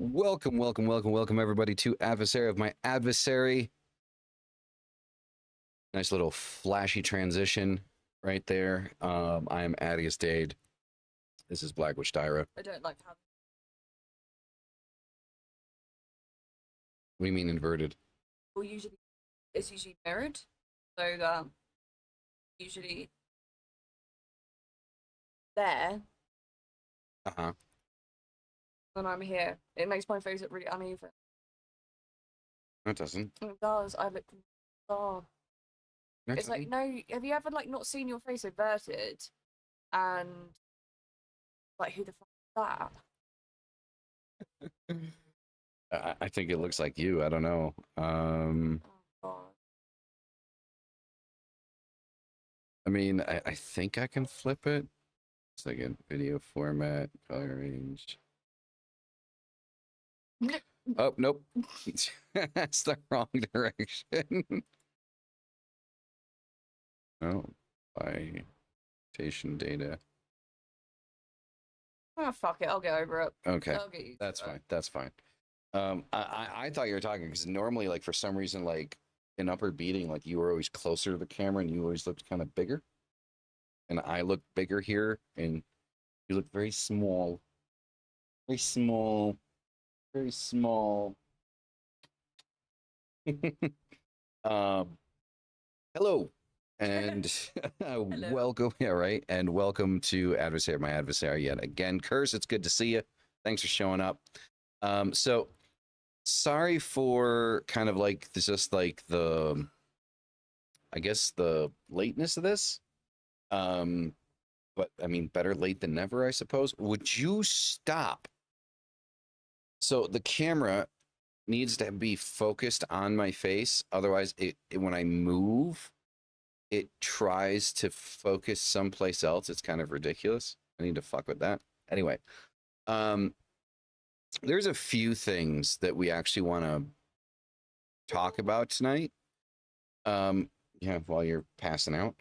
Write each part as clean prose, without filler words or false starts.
Welcome everybody to Adversary of My Adversary. Nice little flashy transition right there. I am Adius Dade. This is Black Witch Dyra. I don't like how. What do you mean inverted? Well, it's usually mirrored, so usually there Uh-huh. when I'm here. It makes my face look really uneven. It doesn't. It does. I look. Oh, It it's like, no. Have you ever not seen your face inverted, and who the fuck is that? I think it looks like you. I don't know. Oh god. I mean, I think I can flip it. Second, video format, color range. Oh, nope. That's the wrong direction. Oh, by rotation data. Oh fuck it. I'll get over it. Okay, I'll get used that's to it. fine. That's fine. I thought you were talking because normally, for some reason, in upward beating, you were always closer to the camera and you always looked kind of bigger. And I look bigger here, and you look very small. Very small. Very small. Hello. And welcome, yeah, right. And welcome to Adversary of My Adversary yet again. Curse, it's good to see you. Thanks for showing up. So sorry for kind of the I guess the lateness of this. But I mean, better late than never, I suppose. Would you stop? So the camera needs to be focused on my face. Otherwise, when I move, it tries to focus someplace else. It's kind of ridiculous. I need to fuck with that. Anyway, there's a few things that we actually want to talk about tonight. Yeah, while you're passing out.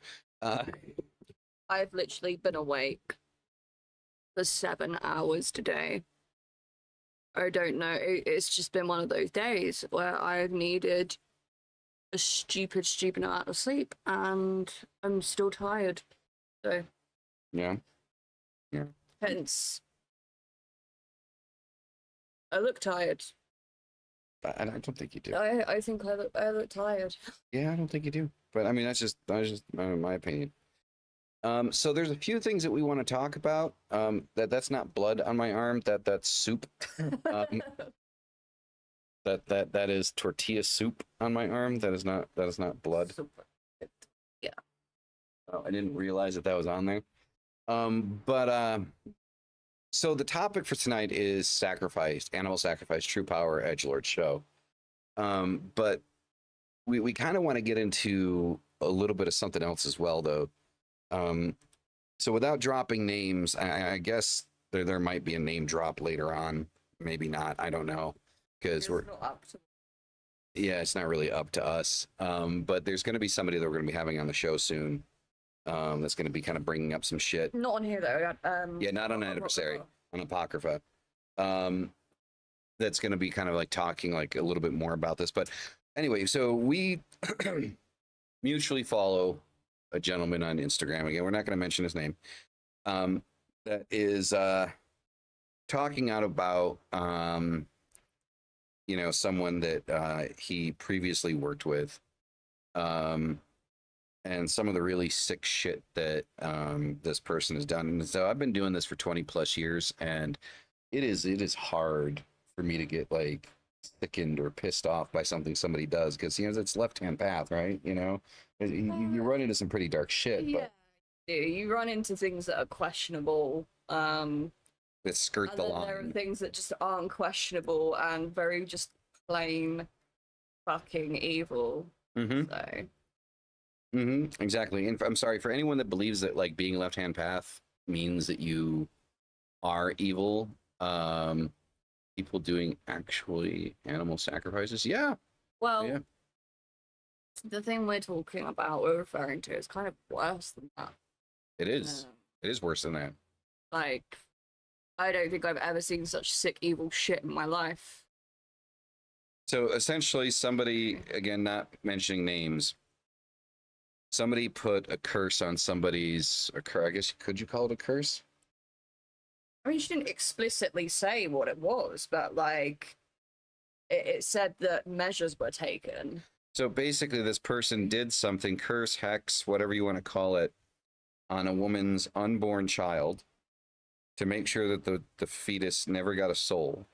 I've literally been awake for 7 hours today. I don't know. It's just been one of those days where I've needed a stupid amount of sleep, and I'm still tired. So Yeah. hence, I look tired. I don't think you do. I think I look tired. Yeah, I don't think you do. But I mean, that's just my opinion. So there's a few things that we want to talk about. That's not blood on my arm. That's soup. That is tortilla soup on my arm. That is not blood. Super. Yeah. Oh, I didn't realize that was on there. So the topic for tonight is animal sacrifice, true power, Edgelord show. But we kind of want to get into a little bit of something else as well, though. So without dropping names, I guess there might be a name drop later on. Maybe not. I don't know. Because it's not really up to us. But there's going to be somebody that we're going to be having on the show soon. That's going to be kind of bringing up some shit. Not on here though. Yeah, not on Adversary, on Apocrypha. That's going to be kind of talking a little bit more about this. But anyway, so we mutually follow a gentleman on Instagram. Again, we're not going to mention his name. That is talking out about someone that he previously worked with, and some of the really sick shit that this person has done. And so I've been doing this for 20 plus years, and it is hard for me to get sickened or pissed off by something somebody does, because it's left-hand path, right? You run into some pretty dark shit. Yeah, but you run into things that are questionable. That skirt the line. There are things that just aren't questionable and very just plain fucking evil. Mm-hmm. So. Mm-hmm. Exactly. And I'm sorry for anyone that believes that being left-hand path means that you are evil. People doing actually animal sacrifices. Yeah. Well, yeah. The thing we're referring to is kind of worse than that. It is. It is worse than that. I don't think I've ever seen such sick, evil shit in my life. So essentially, somebody, again, not mentioning names, somebody put a curse on somebody's, I guess, could you call it a curse? I mean, she didn't explicitly say what it was, but like, it said that measures were taken. So basically, this person did something, curse, hex, whatever you want to call it, on a woman's unborn child to make sure that the fetus never got a soul,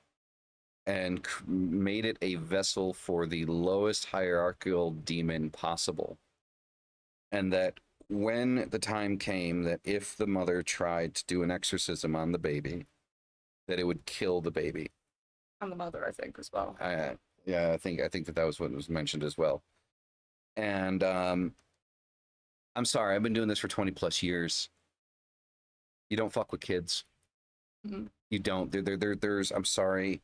and made it a vessel for the lowest hierarchical demon possible. And that when the time came that if the mother tried to do an exorcism on the baby, that it would kill the baby. And the mother, I think, as well. Yeah, I think that was what was mentioned as well. And I'm sorry, I've been doing this for 20 plus years. You don't fuck with kids. Mm-hmm. You don't. There's. I'm sorry.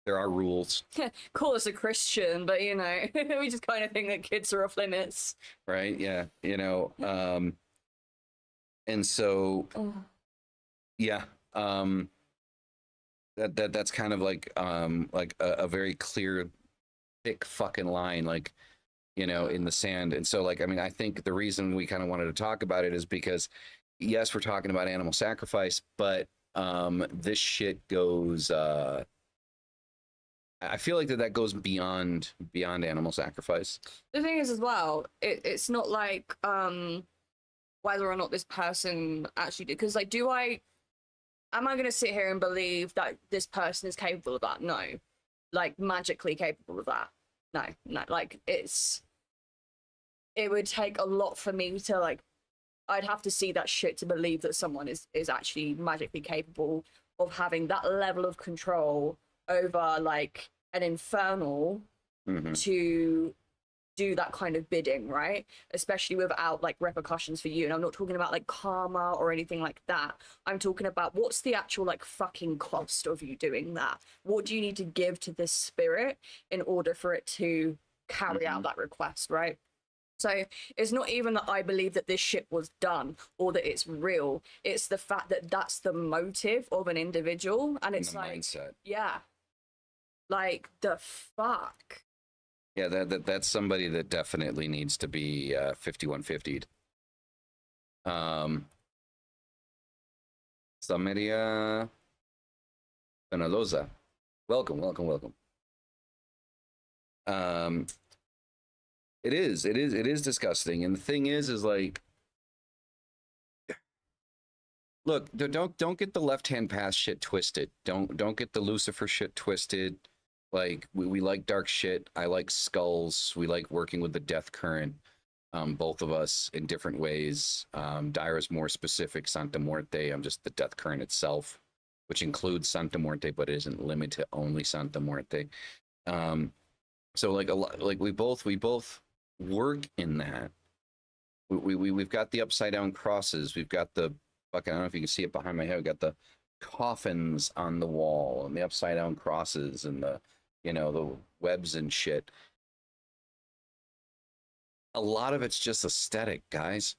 There are rules. Call us a Christian, but you know, we just kind of think that kids are off limits. Right? Yeah. You know. And so, yeah. That's kind of like a very clear, thick fucking line, like, you know, in the sand. And so, like, I mean, I think the reason we kind of wanted to talk about it is because, yes, we're talking about animal sacrifice, but this shit goes. I feel like that goes beyond animal sacrifice. The thing is, as well, it's not like whether or not this person actually did, because like, am I going to sit here and believe that this person is capable of that? No. Like, magically capable of that? No. Like, it would take a lot for me to, like, I'd have to see that shit to believe that someone is actually magically capable of having that level of control over, like, an infernal to do that kind of bidding, right? Especially without like repercussions for you. And I'm not talking about like karma or anything like that. I'm talking about what's the actual like fucking cost of you doing that? What do you need to give to this spirit in order for it to carry out that request, right? So it's not even that I believe that this shit was done or that it's real. It's the fact that that's the motive of an individual, and it's like mindset. Yeah, like the fuck. Yeah, that's somebody that definitely needs to be 5150'd. Samaria Penaloza. Welcome. It is disgusting. And the thing is like, look, don't get the left-hand path shit twisted. Don't get the Lucifer shit twisted. Like, we like dark shit. I like skulls. We like working with the death current. Both of us in different ways. Dyra's more specific, Santa Muerte. I'm just the death current itself, which includes Santa Muerte, but it isn't limited to only Santa Muerte. So like a lot, like we both work in that. We've got the upside down crosses. We've got the fucking, I don't know if you can see it behind my head. We got the coffins on the wall and the upside down crosses and the, you know, the webs and shit. A lot of it's just aesthetic, guys.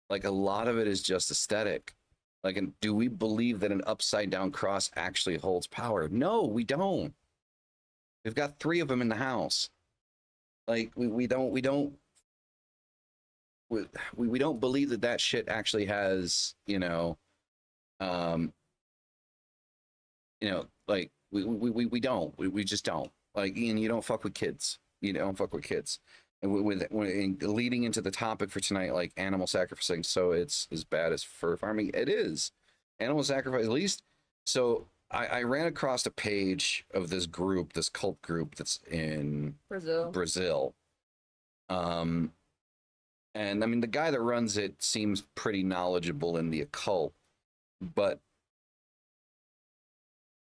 Like, a lot of it is just aesthetic. Like, and do we believe that an upside down cross actually holds power? No, we don't. We've got 3 of them in the house. Like, we don't believe that shit actually has, like we don't. We just don't. Like, Ian, you don't fuck with kids. You don't fuck with kids. And leading into the topic for tonight, like animal sacrificing, so it's as bad as fur farming. It is. Animal sacrifice, at least. So I ran across a page of this group, this cult group that's in Brazil. And I mean, the guy that runs it seems pretty knowledgeable in the occult, but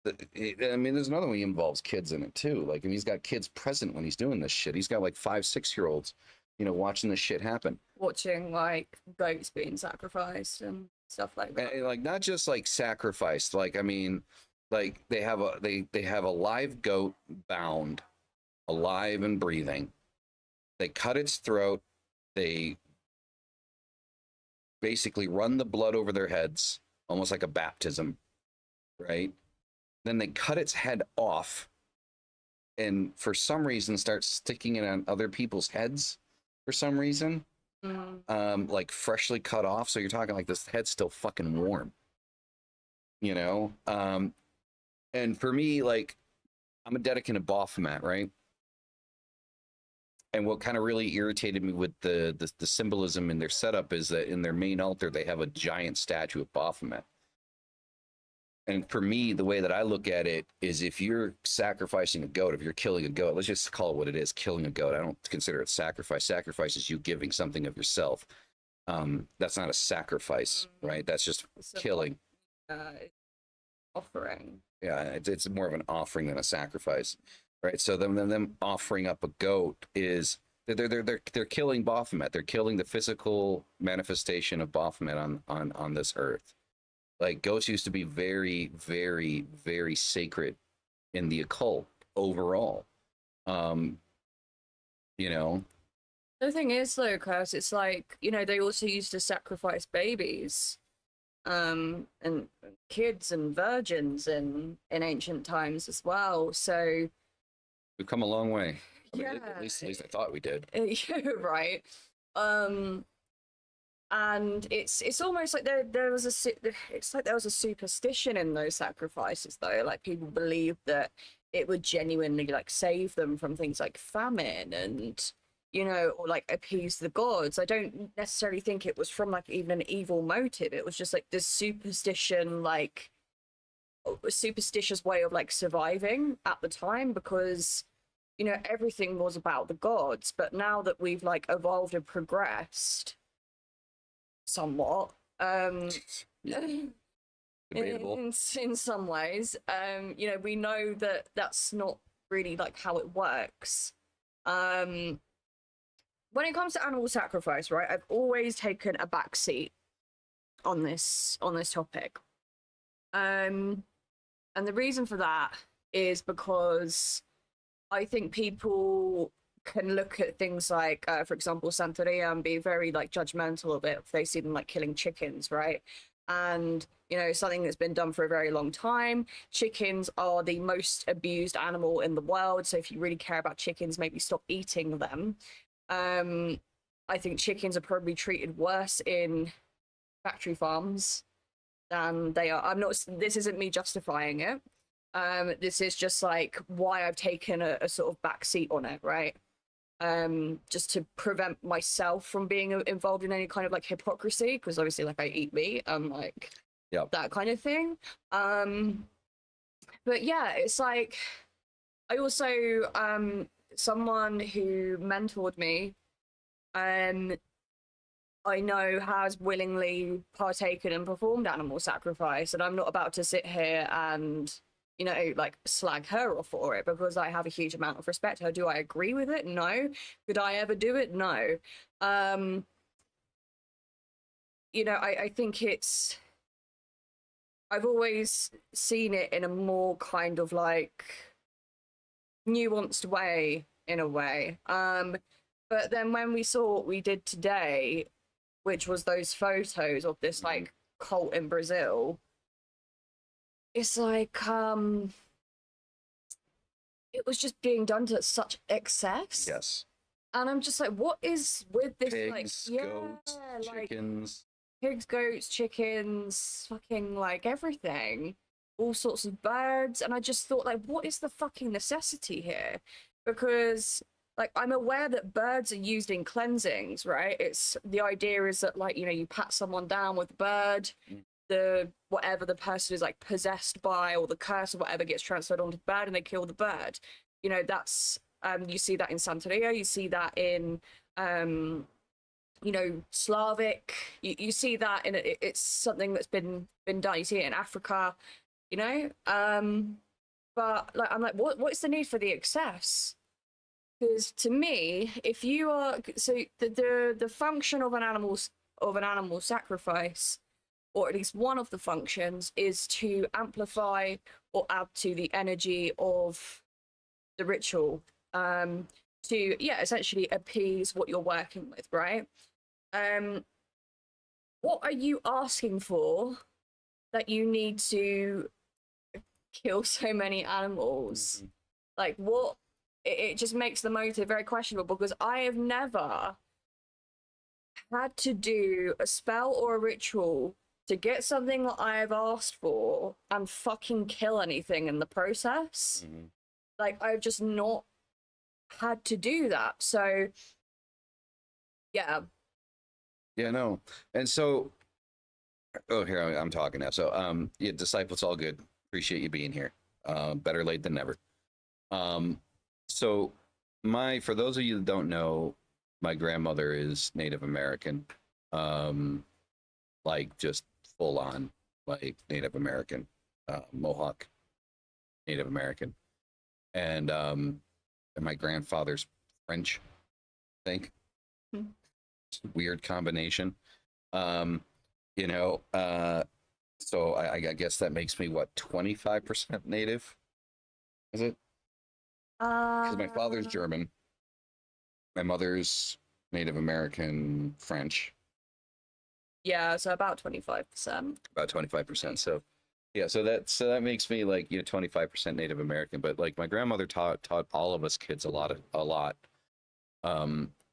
I mean, there's another one he involves kids in it too. Like, I mean, he's got kids present when he's doing this shit. He's got like 5-6-year-olds, watching this shit happen. Watching like goats being sacrificed and stuff like that. And, like, not just like sacrificed. Like, I mean, like they have a live goat bound, alive and breathing. They cut its throat. They basically run the blood over their heads, almost like a baptism. right? Then they cut its head off and for some reason start sticking it on other people's heads for some reason. Like freshly cut off. So you're talking like this head's still fucking warm, you know? And for me, like, I'm a dedicant of Baphomet, right? And what kind of really irritated me with the symbolism in their setup is that in their main altar they have a giant statue of Baphomet. And for me, the way that I look at it is if you're sacrificing a goat, if you're killing a goat, let's just call it what it is, killing a goat. I don't consider it sacrifice. Sacrifice is you giving something of yourself. That's not a sacrifice, right? That's just killing. Offering. Yeah, it's more of an offering than a sacrifice, right? So them offering up a goat is they're killing Baphomet. They're killing the physical manifestation of Baphomet on this earth. Like goats used to be very, very, very sacred in the occult overall. You know. The thing is though, Curse, it's like, you know, they also used to sacrifice babies. And kids and virgins in ancient times as well. So we've come a long way. Yeah, at least I thought we did. Yeah, right. And it's almost like there was a superstition in those sacrifices though. Like people believed that it would genuinely like save them from things like famine and, you know, or like appease the gods. I don't necessarily think it was from like even an evil motive. It was just like this superstition, like a superstitious way of like surviving at the time because, you know, everything was about the gods. But now that we've like evolved and progressed somewhat, Debatable. in some ways, you know, we know that that's not really like how it works. When it comes to animal sacrifice, right, I've always taken a back seat on this topic. And the reason for that is because I think people can look at things like, for example, Santeria and be very like judgmental of it if they see them like killing chickens, right? And, you know, something that's been done for a very long time. Chickens are the most abused animal in the world. So if you really care about chickens, maybe stop eating them. I think chickens are probably treated worse in factory farms than they are. This isn't me justifying it. This is just like why I've taken a sort of backseat on it, right? Just to prevent myself from being involved in any kind of like hypocrisy, because obviously like I eat meat and like that kind of thing. But yeah, it's like I also someone who mentored me I know has willingly partaken and performed animal sacrifice, and I'm not about to sit here and, you know, like slag her off for it because I have a huge amount of respect for her. Do I agree with it? No. Could I ever do it? No. You know, I think I've always seen it in a more kind of like nuanced way, in a way. But then when we saw what we did today, which was those photos of this like cult in Brazil, it's like it was just being done to such excess. Yes. And I'm just like, what is with this? Pigs, like, goats, chickens. Pigs, goats, chickens, fucking like everything. All sorts of birds. And I just thought, like, what is the fucking necessity here? Because like I'm aware that birds are used in cleansings, right? It's the idea is that like, you know, you pat someone down with a bird, the whatever the person is like possessed by or the curse or whatever gets transferred onto the bird and they kill the bird. You know, that's you see that in Santeria, you see that in you know, Slavic, you see that in it's something that's been done. You see it in Africa, you know. But like I'm like, what is the need for the excess? Because to me, if you are so the function of an animal sacrifice, or at least one of the functions, is to amplify or add to the energy of the ritual, to essentially appease what you're working with, right? What are you asking for that you need to kill so many animals? Like, what? It just makes the motive very questionable because I have never had to do a spell or a ritual to get something that I have asked for and fucking kill anything in the process. Like, I've just not had to do that. So, yeah. Yeah, no. And so, oh, here I'm talking now. So, yeah, disciple, it's all good. Appreciate you being here. Better late than never. So for those of you that don't know, my grandmother is Native American. Like just full on like Native American, Mohawk Native American. And my grandfather's French, I think. Weird combination. You know, so I guess that makes me what, 25% Native? Is it? Because my father's German, my mother's Native American French. Yeah, so about 25%. About 25%. So yeah, so that makes me like 25% Native American. But like my grandmother taught all of us kids a lot.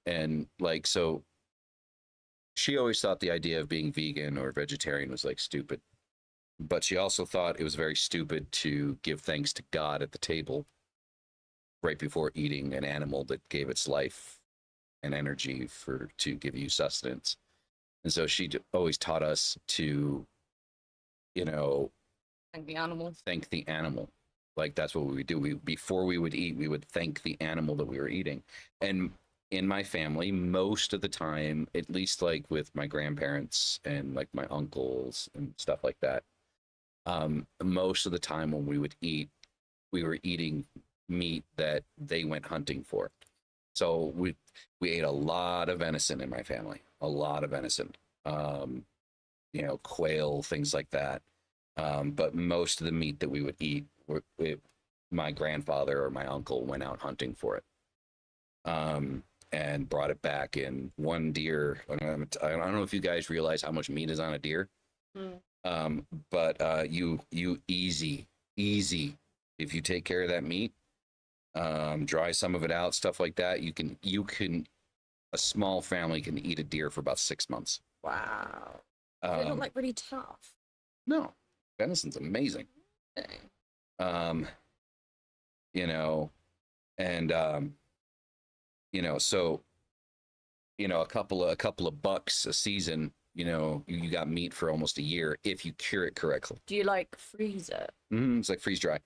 And like so she always thought the idea of being vegan or vegetarian was like stupid. But she also thought it was very stupid to give thanks to God at the table right before eating an animal that gave its life and energy to give you sustenance. And so she always taught us to, Thank the animal. Thank the animal. Like that's what we would do. Before we would eat, we would thank the animal that we were eating. And in my family, most of the time, at least like with my grandparents and like my uncles and stuff like that, most of the time when we would eat, we were eating meat that they went hunting for. So we ate a lot of venison in my family, a lot of venison, quail, things like that. But most of the meat that we would eat, my grandfather or my uncle went out hunting for it, and brought it back in one deer. I don't know if you guys realize how much meat is on a deer, but you easy if you take care of that meat, dry some of it out, stuff like that. You can a small family can eat a deer for about 6 months. Wow. They look like really tough. No, venison's amazing. Okay. And so a couple of bucks a season, you got meat for almost a year if you cure it correctly. Do you like freeze it? It's like freeze dry,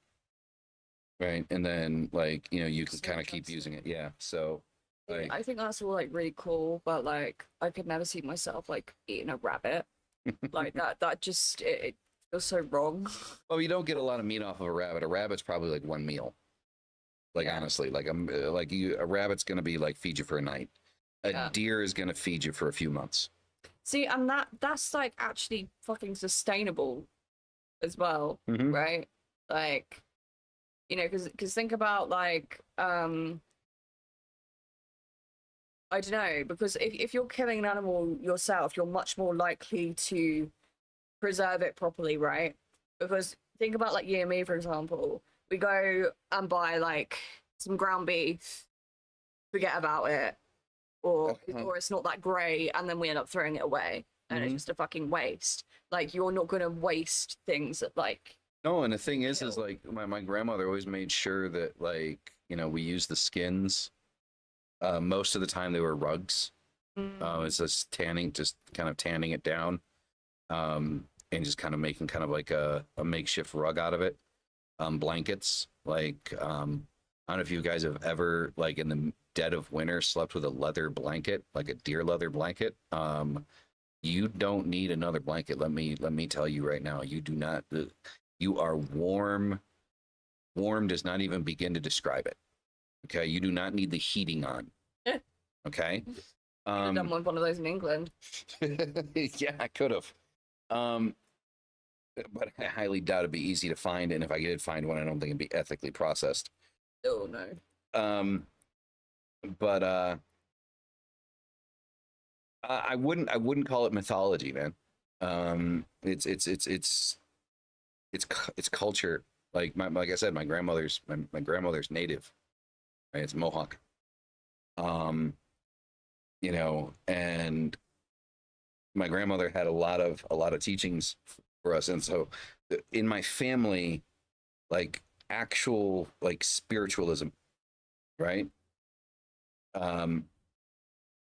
right? And then like you can kind of keep using it. Yeah. So like, I think that's all like really cool, but like I could never see myself like eating a rabbit like that. That just it feels so wrong. well, you don't get a lot of meat off of a rabbit. A rabbit's probably like one meal. Like honestly, like a rabbit's gonna be like feed you for a night. A deer is gonna feed you for a few months. See, and that's like actually fucking sustainable as well, right? Like, because think about like I don't know, because if you're killing an animal yourself, you're much more likely to preserve it properly, right? Because think about like you and me, for example. We go and buy like some ground beef, forget about it, or it's not that great, and then we end up throwing it away, and it's just a fucking waste. Like you're not gonna waste things that like. No, and the thing is like my grandmother always made sure that like we use the skins. Most of the time they were rugs. It's just kind of tanning it down, and just kind of making kind of like a makeshift rug out of it. Blankets, like I don't know if you guys have ever like in the dead of winter slept with a leather blanket, like a deer leather blanket. You don't need another blanket. Let me tell you right now, you do not. You are warm. Warm does not even begin to describe it. Okay, you do not need the heating on. Okay. I've done one of those in England. Yeah, I could have. But I highly doubt it'd be easy to find, and if I did find one, I don't think it'd be ethically processed. Oh no. But I wouldn't call it mythology, man. It's culture. Like I said, my grandmother's native, right? It's Mohawk. Um, you know, and my grandmother had a lot of teachings for us, and so in my family, like actual like spiritualism, right? Um,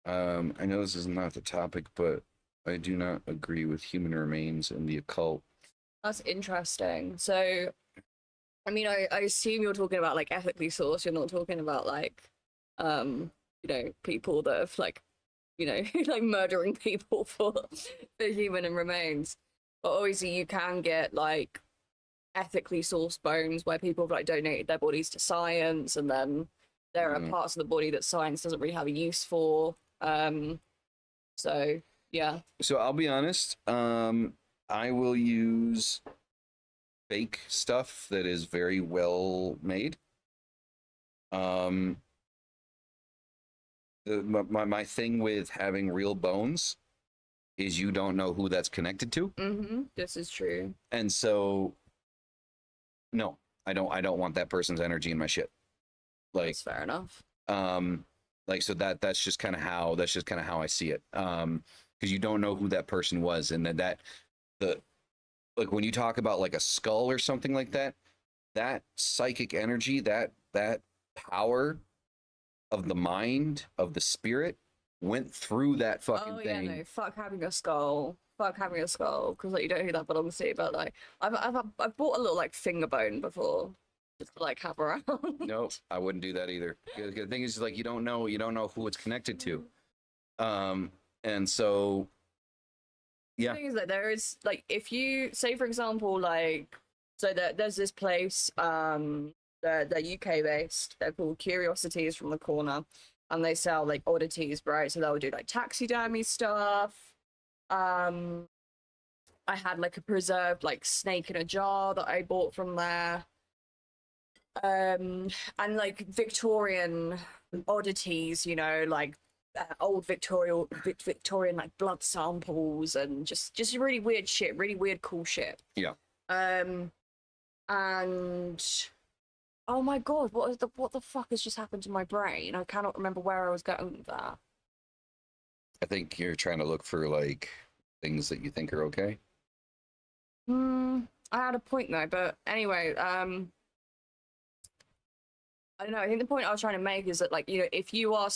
I know this is not the topic, but I do not agree with human remains and the occult. That's interesting. So, I mean, I assume you're talking about like ethically sourced. You're not talking about like, people that have like, like murdering people for human and remains. But obviously, you can get like ethically sourced bones where people have like donated their bodies to science, and then there are Mhm. parts of the body that science doesn't really have a use for. So yeah. So I'll be honest. I will use fake stuff that is very well made. Um, my thing with having real bones is you don't know who that's connected to, This is true. and so no, I don't want that person's energy in my shit. Like, That's fair enough. um, like so that's just kind of how I see it. Because you don't know who that person was, and that the like when you talk about like a skull or something like that, that psychic energy, that power of the mind of the spirit went through that fucking Oh yeah, thing. no, fuck having a skull. Fuck having a skull, because like you don't know who that belongs to. But like, I've bought a little like finger bone before, just to like have around. Nope, I wouldn't do that either. The thing is, like, you don't know who it's connected to. Um, and so The yeah, thing is that there is like, if you say for example like, so there's this place, they're UK based. They're called Curiosities from the Corner, and they sell like oddities, right? So they'll do like taxidermy stuff. Um, I had like a preserved like snake in a jar that I bought from there. And like Victorian oddities, like old Victorian like blood samples, and just really weird shit, really weird cool shit. yeah. Um, and oh my god, what the fuck has just happened to my brain? I cannot remember where I was going with that. I think you're trying to look for like things that you think are okay. I had a point though, but anyway, I don't know. I think the point I was trying to make is that, like, if you are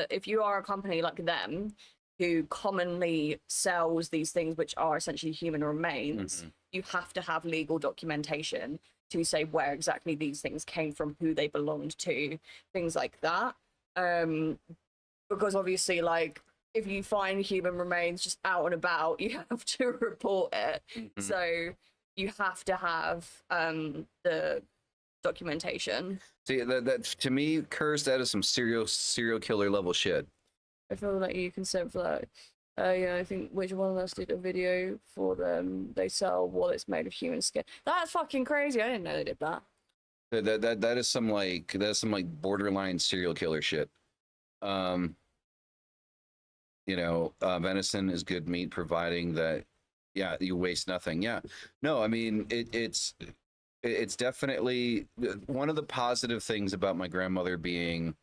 if you are a company like them who commonly sells these things, which are essentially human remains, Mhm. you have to have legal documentation to say where exactly these things came from, who they belonged to, things like that. Um, because obviously, like, if you find human remains just out and about, you have to report it. Mhm. So you have to have the documentation. See, that to me, Curse, that is some serial killer level shit. I feel like you consent for that. Yeah, I think which one of us did a video for them. They sell wallets made of human skin. That's fucking crazy. I didn't know they did that. That is some like borderline serial killer shit. Um, venison is good meat, providing that, yeah, you waste nothing. Yeah, no, I mean it's definitely one of the positive things about my grandmother being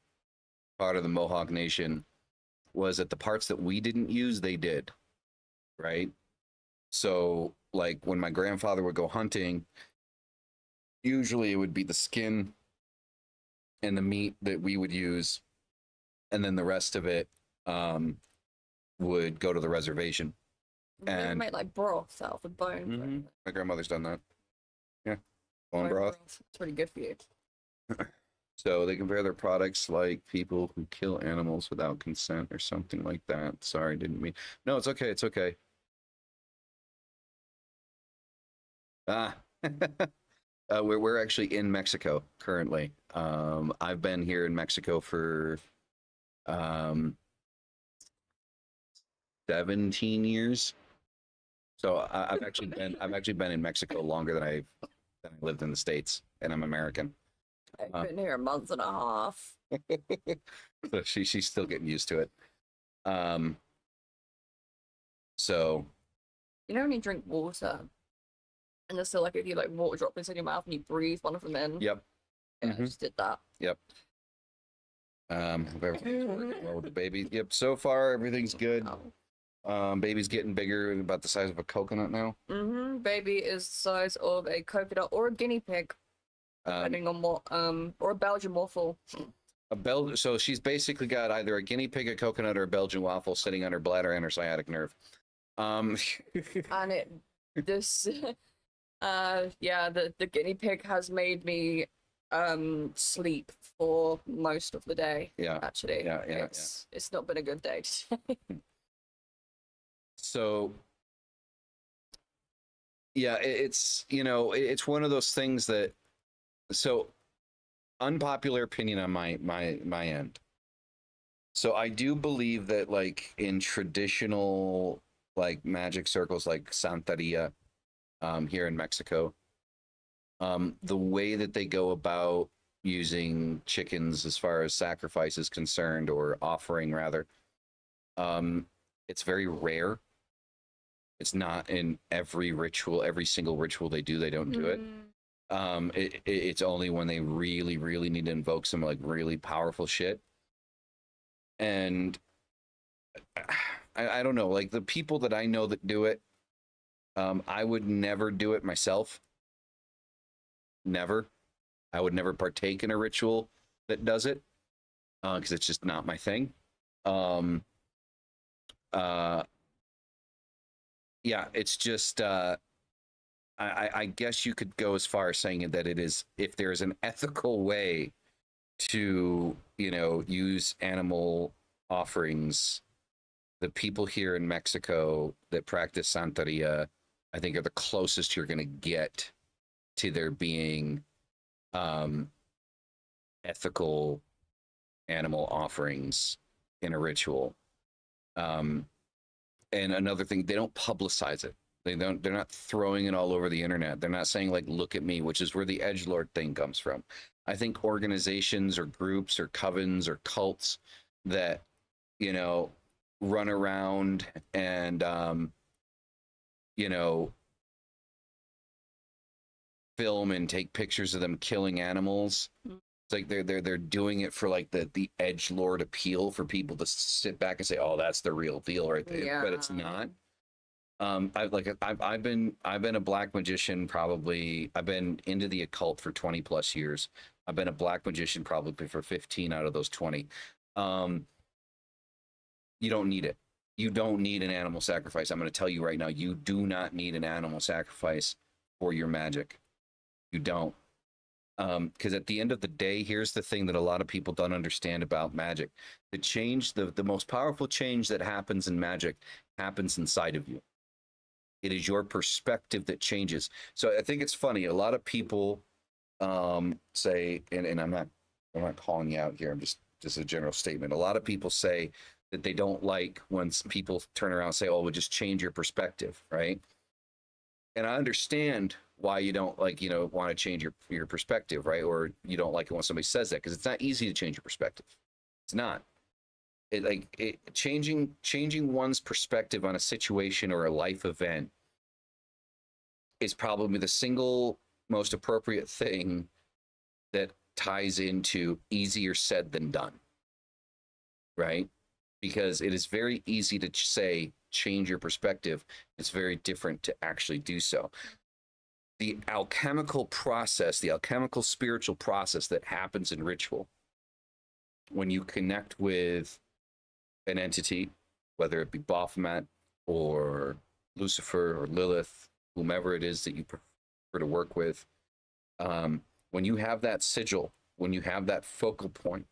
part of the Mohawk Nation was that the parts that we didn't use, they did, right? So, like when my grandfather would go hunting, usually it would be the skin and the meat that we would use, and then the rest of it would go to the reservation. They And make like broth out of the bone. Mhm. My grandmother's done that. Yeah, bone Bone broth. It's pretty good for you. So they compare their products like people who kill animals without consent or something like that. Sorry, didn't mean. No, it's okay. It's okay. Ah, we're actually in Mexico currently. I've been here in Mexico for um 17 years. So I've actually been in Mexico longer than I lived in the States, and I'm American. I've Uh, been here a month and a half. so she's still getting used to it. Um, so You know when you drink water And there's still like if you like water droplets in your mouth and you breathe one of them in. Yep. Yeah, I just did that. Yep. Well, with the baby. Yep. So far, everything's good. Baby's getting bigger, about the size of a coconut now. Baby is the size of a coconut or a guinea pig, depending on what, or a Belgian waffle. So she's basically got either a guinea pig, a coconut, or a Belgian waffle sitting on her bladder and her sciatic nerve. And yeah, the guinea pig has made me sleep for most of the day. Yeah. Actually. Yeah. It's not been a good day today. So yeah, it's it's one of those things that, so unpopular opinion on my end. So I do believe that, like, in traditional like magic circles like Santeria here in Mexico, the way that they go about using chickens as far as sacrifice is concerned, or offering rather, it's very rare. It's not in every ritual, every single ritual they do, they don't do it. It's only when they really, really need to invoke some like really powerful shit. And I don't know, like the people that I know that do it, I would never do it myself. Never. I would never partake in a ritual that does it, because it's just not my thing. Yeah, it's just I guess you could go as far as saying that it is, if there is an ethical way to, use animal offerings, the people here in Mexico that practice Santeria, I think, are the closest you're going to get to there being ethical animal offerings in a ritual. And another thing, they don't publicize it. They're not throwing it all over the internet. They're not saying like, look at me, which is where the edgelord thing comes from. I think organizations or groups or covens or cults that, run around and, film and take pictures of them killing animals. It's like they're doing it for like the edgelord appeal, for people to sit back and say, oh, that's the real deal right there. Yeah. But it's not. I've been a black magician, probably. I've been into the occult for 20 plus years. I've been a black magician probably for 15 out of those 20. You don't need it. You don't need an animal sacrifice. I'm going to tell you right now, you do not need an animal sacrifice for your magic. You don't. Because at the end of the day, here's the thing that a lot of people don't understand about magic. The change, the most powerful change that happens in magic happens inside of you. It is your perspective that changes. So I think it's funny. A lot of people say, and I'm not calling you out here, I'm just a general statement. A lot of people say that they don't like when people turn around and say, oh, we'll just change your perspective, right? And I understand why you don't want to change your perspective, right? Or you don't like it when somebody says that, because it's not easy to change your perspective. It's not. Changing one's perspective on a situation or a life event is probably the single most appropriate thing that ties into easier said than done, right? Because it is very easy to say change your perspective. It's very different to actually do so. The alchemical process, the alchemical spiritual process that happens in ritual, when you connect with an entity, whether it be Baphomet or Lucifer or Lilith, whomever it is that you prefer to work with, when you have that sigil, when you have that focal point,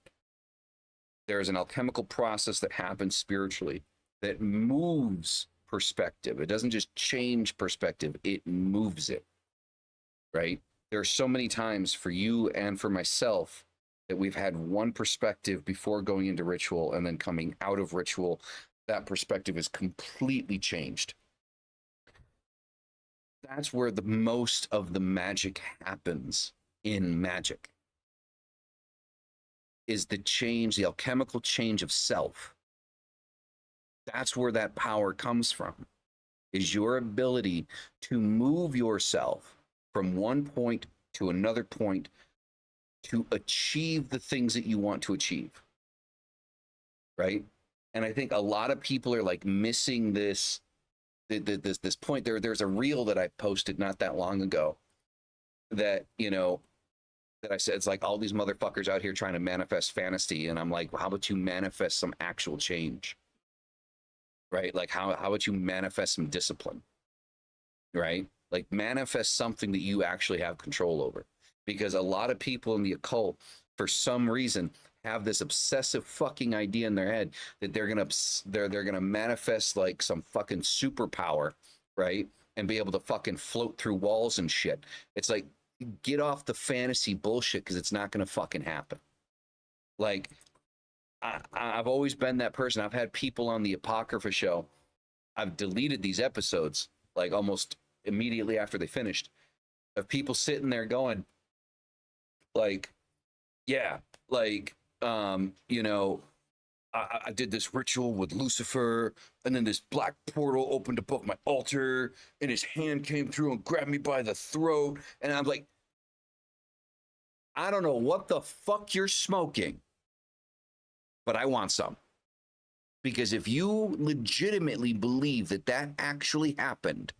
there is an alchemical process that happens spiritually that moves perspective. It doesn't just change perspective, it moves it, right? There are so many times for you and for myself that we've had one perspective before going into ritual, and then coming out of ritual, that perspective is completely changed. That's where the most of the magic happens in magic, is the change, the alchemical change of self. That's where that power comes from. is your ability to move yourself from one point to another point to achieve the things that you want to achieve. Right? And I think a lot of people are like missing this point. There's a reel that I posted not that long ago that, you know, that I said, it's like all these motherfuckers out here trying to manifest fantasy. And I'm like, well, how about you manifest some actual change? Right? Like how about you manifest some discipline? Right? Like manifest something that you actually have control over. Because a lot of people in the occult, for some reason, have this obsessive fucking idea in their head that they're gonna manifest like some fucking superpower, right? And be able to fucking float through walls and shit. It's like, get off the fantasy bullshit, because it's not gonna fucking happen. Like, I've always been that person. I've had people on the Apocrypha show. I've deleted these episodes like almost immediately after they finished, of people sitting there going, like, yeah, like, you know, I did this ritual with Lucifer, and then this black portal opened above my altar, and his hand came through and grabbed me by the throat. And I'm like, I don't know what the fuck you're smoking, but I want some. Because if you legitimately believe that that actually happened,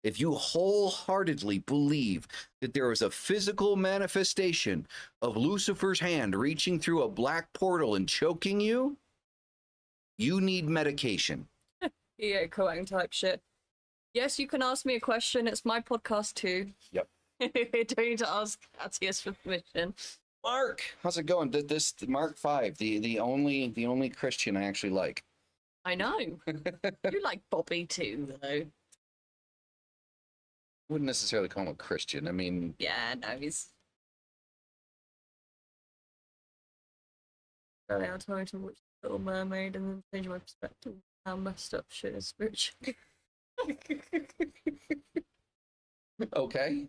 if you wholeheartedly believe that there was a physical manifestation of Lucifer's hand reaching through a black portal and choking you, you need medication. Yeah, co-acting type shit. Yes, you can ask me a question. It's my podcast too. Yep. Don't need to ask Attius for permission. Mark, how's it going? This Mark 5, the only Christian I actually like. I know. You like Bobby too, though. Wouldn't necessarily call him a Christian. I mean, Yeah, no, he's. I was trying to watch Little Mermaid and then change my perspective on how messed up shit is spiritually. okay.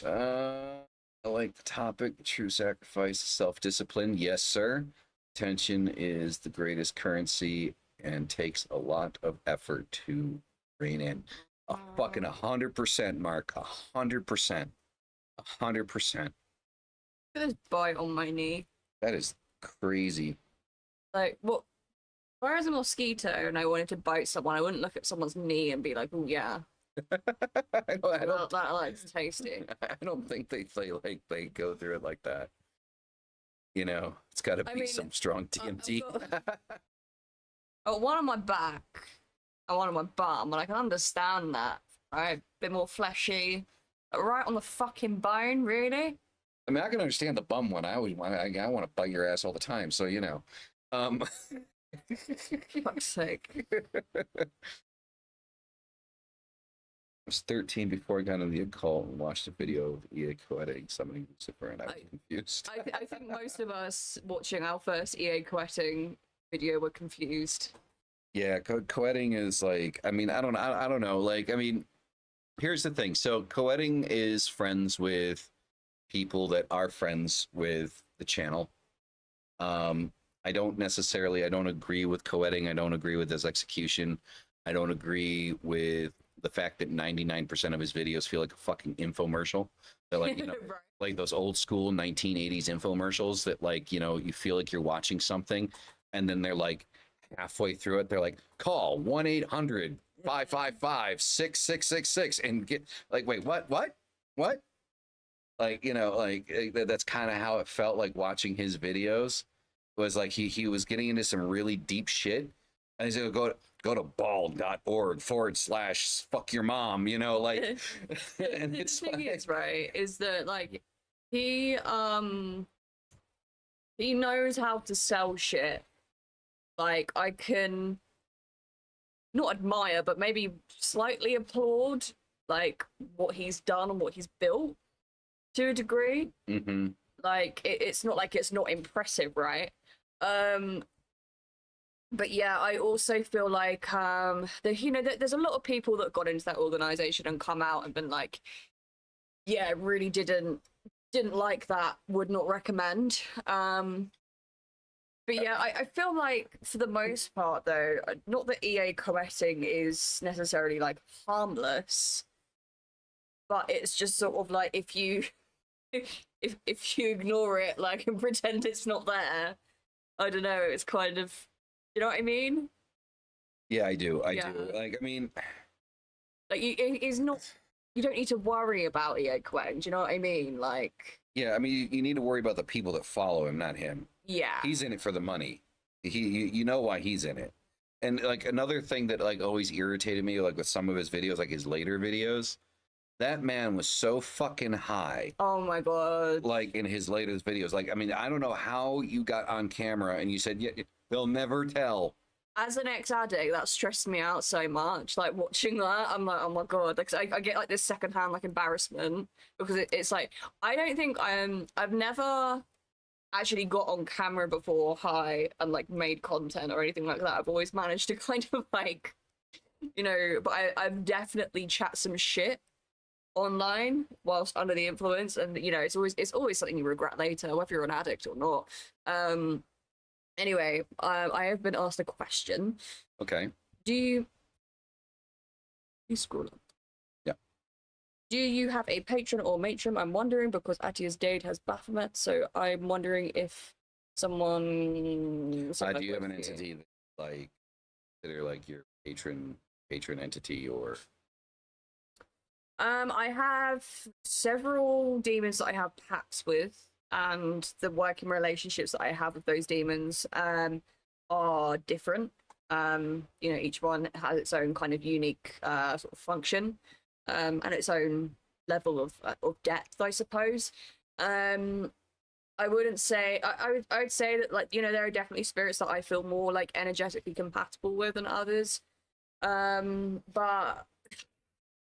I like the topic. True sacrifice, self-discipline. Yes, sir. Attention is the greatest currency and takes a lot of effort to rein in. Fucking 100%, Mark. 100%. 100%. Look at this bite on my knee. That is crazy. Like, what? If I was a mosquito and I wanted to bite someone, I wouldn't look at someone's knee and be like, "Oh yeah, I don't, that looks tasty." I don't think they go through it like that. You know, it's got to be some strong DMT. One on my back and one on my bum, and I can understand that, right? A bit more fleshy. But right on the fucking bone, really? I mean, I can understand the bum one. I want to bite your ass all the time, so you know. Fuck's sake. I was 13 before I got into the occult and watched a video of EA co-editing summoning Lucifer, and I was confused. I think most of us watching our first EA co-editing video were confused. Yeah, co-editing is like, I mean, I don't know. Like, I mean, here's the thing. So co-editing is friends with people that are friends with the channel. I don't agree with co-editing. I don't agree with his execution. I don't agree with the fact that 99% of his videos feel like a fucking infomercial. They're like, you know, Right. like those old school 1980s infomercials that, like, you know, you feel like you're watching something, and then they're like halfway through it, they're like, call 1-800-555-6666 and get, like, wait, what? Like, you know, like that's kind of how it felt like watching his videos. Was like he was getting into some really deep shit, and he's gonna go to bald.org/fuck your mom, you know, like. And the thing is, right, is that like he knows how to sell shit. Like, I can not admire, but maybe slightly applaud like what he's done and what he's built to a degree. Mm-hmm. Like, it's not like it's not impressive, right? But yeah, I also feel like there's a lot of people that got into that organization and come out and been like, yeah, really didn't like that, would not recommend. But But yeah, I feel like for the most part, though, not that EA coercing is necessarily like harmless, but it's just sort of like if you if you ignore it, like, and pretend it's not there, I don't know. It's kind of, you know what I mean? Yeah, I do. I Yeah. do. Like, I mean, Like, it is not. You don't need to worry about EA coercing. Do you know what I mean? Like, yeah, I mean, you need to worry about the people that follow him, not him. yeah. He's in it for the money. You know why he's in it. And like another thing that like always irritated me, like with some of his videos, like his later videos, that man was so fucking high. Oh my god. Like in his latest videos, like I mean, I don't know how you got on camera and you said, yeah, they'll never tell. As an ex-addict, that stressed me out so much. Like watching that, I'm like, oh my god. Like, I get like this secondhand like embarrassment because it's like I don't think I've never actually got on camera before high and like made content or anything like that. I've always managed to kind of like, you know, but I've definitely chat some shit online whilst under the influence, and you know, it's always something you regret later, whether you're an addict or not. Anyway, I have been asked a question. Okay. Do you scroll up? Yeah. Do you have a patron or matron? I'm wondering because Atia's date has Baphomet, so I'm wondering if someone. Do you have an entity that, like, that are like your patron entity or? I have several demons that I have pacts with, and the working relationships that I have with those demons are different. You know, each one has its own kind of unique sort of function, and its own level of depth, I suppose. I wouldn't say I would say that, like, you know, there are definitely spirits that I feel more like energetically compatible with than others. But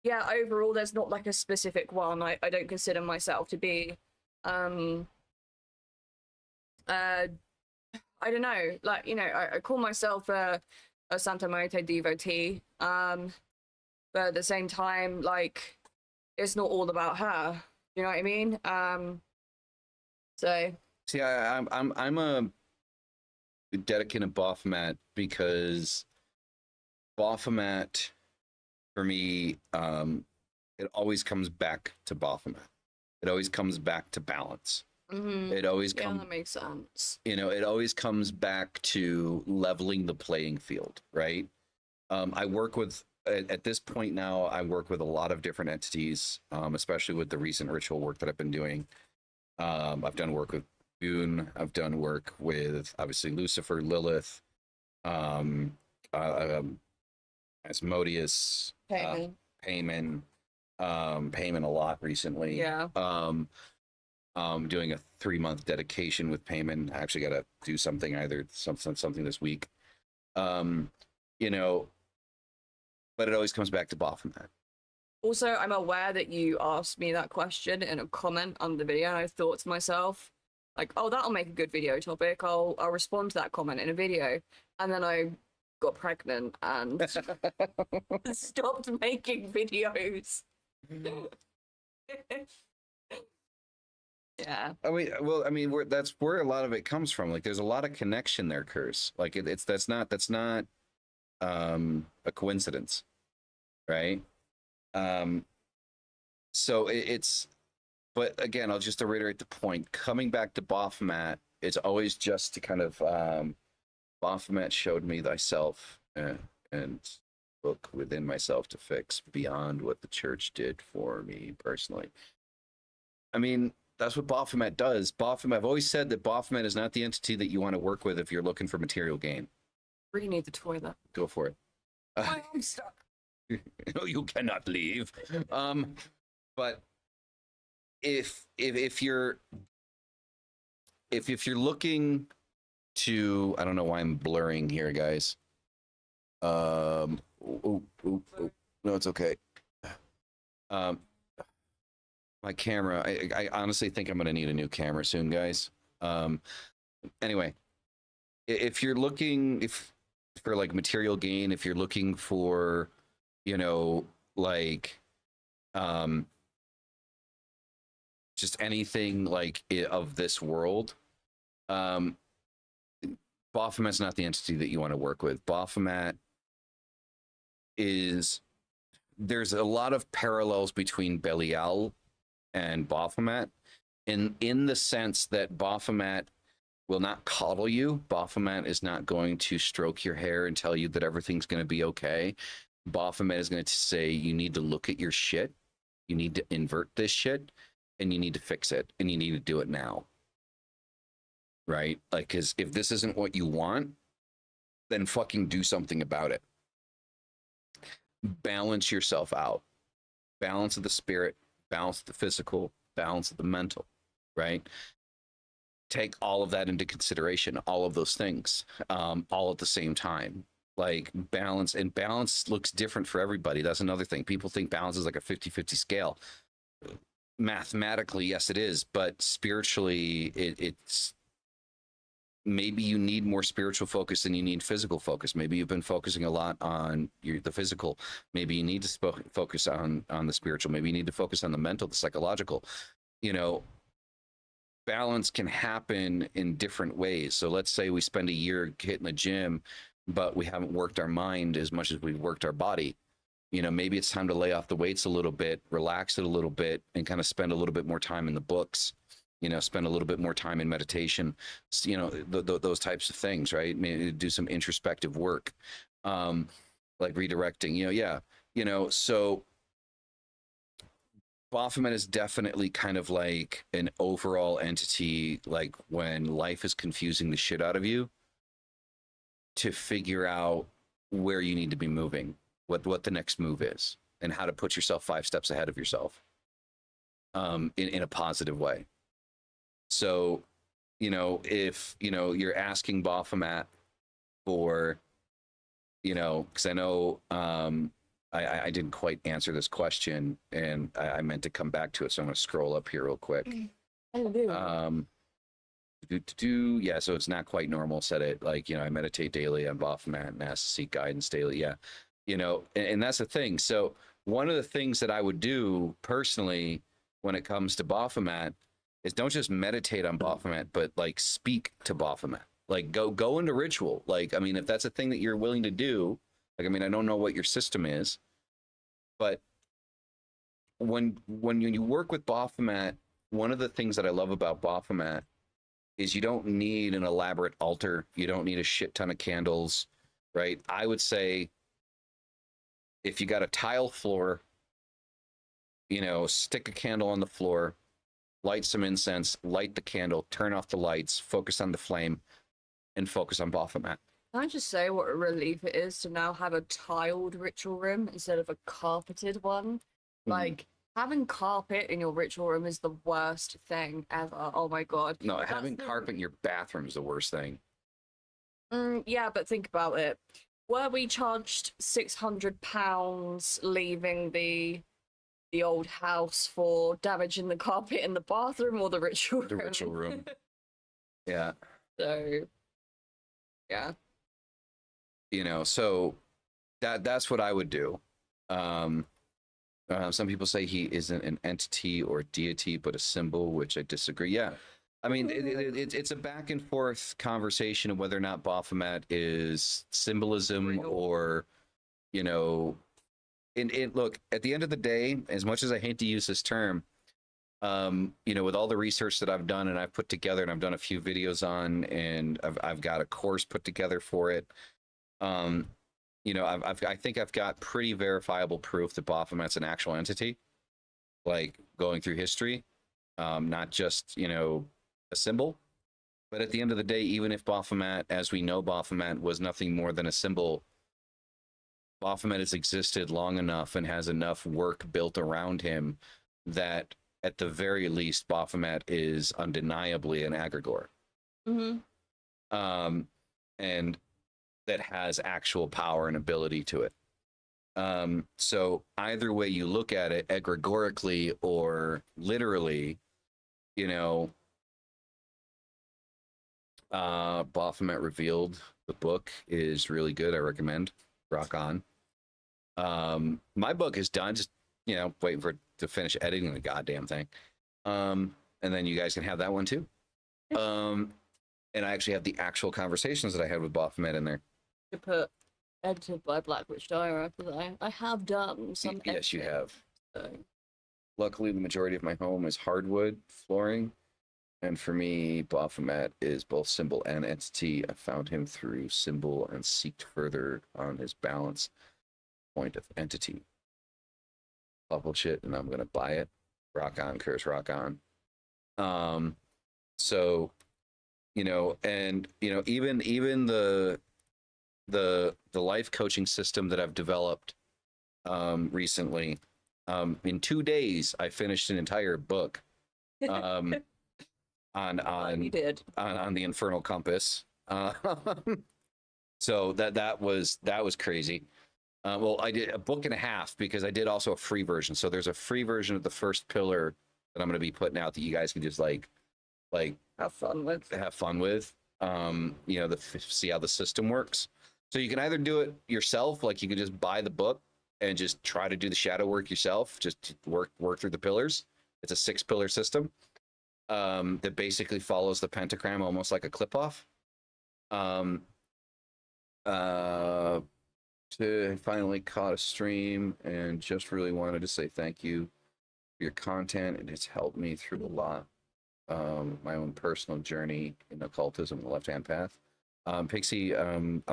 yeah, overall, there's not like a specific one. I don't consider myself to be, I don't know, like, you know, I call myself a Santa Muerte devotee, but at the same time, like, it's not all about her. You know what I mean? So See, I'm a dedicated Baphomet because Baphomet for me, it always comes back to Baphomet. It always comes back to balance. It always comes. Yeah, that makes sense. You know, it always comes back to leveling the playing field, right? I work with at this point now. I work with a lot of different entities, especially with the recent ritual work that I've been doing. I've done work with Boone. I've done work with obviously Lucifer, Lilith, Asmodeus, Payman, Payman a lot recently. Yeah. Doing a 3-month dedication with Payman. I actually got to do something something this week. You know, but it always comes back to Baphomet. Also, I'm aware that you asked me that question in a comment on the video, and I thought to myself, like, oh, that'll make a good video topic. I'll respond to that comment in a video. And then I got pregnant and stopped making videos. Yeah. I mean, that's where a lot of it comes from. Like, there's a lot of connection there, Curse. Like, that's not a coincidence, right? So it's, but again, I'll just to reiterate the point. Coming back to Baphomet, it's always just to kind of Baphomet showed me thyself and look within myself to fix beyond what the church did for me personally. I mean, that's what Baphomet does. Baphomet, I've always said that Baphomet is not the entity that you want to work with if you're looking for material gain. Really need the toilet. Go for it. I'm stuck. No, you cannot leave. But if you're looking to, I don't know why I'm blurring here, guys. No, it's okay. My camera, I honestly think I'm gonna need a new camera soon, guys. Anyway, if you're looking for like material gain, if you're looking for, you know, like just anything like of this world, Baphomet's not the entity that you want to work with. Baphomet is, there's a lot of parallels between Belial and Baphomet in the sense that Baphomet will not coddle you. Baphomet is not going to stroke your hair and tell you that everything's going to be okay. Baphomet is going to say, you need to look at your shit. You need to invert this shit and you need to fix it and you need to do it now. Right? Like, because if this isn't what you want, then fucking do something about it. Balance yourself out. Balance of the spirit, balance of the physical, balance of the mental, right? Take all of that into consideration, all of those things, all at the same time. Like balance, and balance looks different for everybody. That's another thing. People think balance is like a 50-50 scale. Mathematically, yes, it is, but spiritually, it's maybe you need more spiritual focus than you need physical focus. Maybe you've been focusing a lot on the physical. Maybe you need to focus on the spiritual. Maybe you need to focus on the mental, the psychological. You know, balance can happen in different ways. So let's say we spend a year hitting the gym, but we haven't worked our mind as much as we've worked our body. You know, maybe it's time to lay off the weights a little bit, relax it a little bit, and kind of spend a little bit more time in the books. You know, spend a little bit more time in meditation, you know, those types of things, right? Maybe do some introspective work, like redirecting, you know, yeah, you know, so Baphomet is definitely kind of like an overall entity, like when life is confusing the shit out of you, to figure out where you need to be moving, what the next move is, and how to put yourself 5 steps ahead of yourself, in a positive way. So, you know, if, you know, you're asking Baphomet for, you know, because I know I didn't quite answer this question, and I meant to come back to it, so I'm going to scroll up here real quick. Yeah, so it's not quite normal. Said it like, you know, I meditate daily on Baphomet and ask to seek guidance daily. Yeah, you know, and that's the thing. So one of the things that I would do personally when it comes to Baphomet is don't just meditate on Baphomet, but like speak to Baphomet. Like go into ritual. Like, I mean, if that's a thing that you're willing to do, like, I mean, I don't know what your system is, but when you work with Baphomet, one of the things that I love about Baphomet is you don't need an elaborate altar. You don't need a shit ton of candles, right? I would say if you got a tile floor, you know, stick a candle on the floor, light some incense, light the candle, turn off the lights, focus on the flame, and focus on Baphomet. Can I just say what a relief it is to now have a tiled ritual room instead of a carpeted one? Like, having carpet in your ritual room is the worst thing ever. Oh my god. No, having carpet in your bathroom is the worst thing. Yeah, but think about it. Were we charged £600 leaving the old house for damaging the carpet in the bathroom or the ritual room? The ritual room. Yeah. So, yeah. You know, so that's what I would do. Some people say he isn't an entity or deity, but a symbol, which I disagree. Yeah. I mean, it's a back and forth conversation of whether or not Baphomet is symbolism or, you know, look, at the end of the day, as much as I hate to use this term, you know, with all the research that I've done and I've put together, and I've done a few videos on, and I've got a course put together for it. You know, I think I've got pretty verifiable proof that Baphomet's an actual entity, like going through history, not just, you know, a symbol. But at the end of the day, even if Baphomet, as we know, Baphomet was nothing more than a symbol, Baphomet has existed long enough and has enough work built around him that at the very least, Baphomet is undeniably an egregore. And that has actual power and ability to it. So either way you look at it, egregorically or literally, you know, Baphomet Revealed, the book is really good. I recommend. Rock on. My book is done. Just, you know, waiting for it to finish editing the goddamn thing. And then you guys can have that one too. and I actually have the actual conversations that I had with Baphomet in there. To put edited by Black Witch Diary, because I have done some. Yes, you editing, have. so. Luckily, the majority of my home is hardwood flooring. And for me, Baphomet is both symbol and entity. I found him through symbol and seeked further on his balance point of entity. Publish it, and I'm going to buy it. Rock on, Curse, rock on. So, and, even the life coaching system that I've developed recently, in 2 days, I finished an entire book. On You did. on the Infernal Compass. So that was crazy. Well, I did a book and a half because I did also a free version. So there's a free version of the first pillar that I'm going to be putting out that you guys can just like Have fun with. See how the system works. So you can either do it yourself, like you can just buy the book and just try to do the shadow work yourself, just work through the pillars. It's a 6-pillar system that basically follows the pentagram almost like a clip off. To finally caught a stream and just really wanted to say thank you for your content. And it's helped me through a lot. My own personal journey in occultism, the left-hand path. Pixie, I'm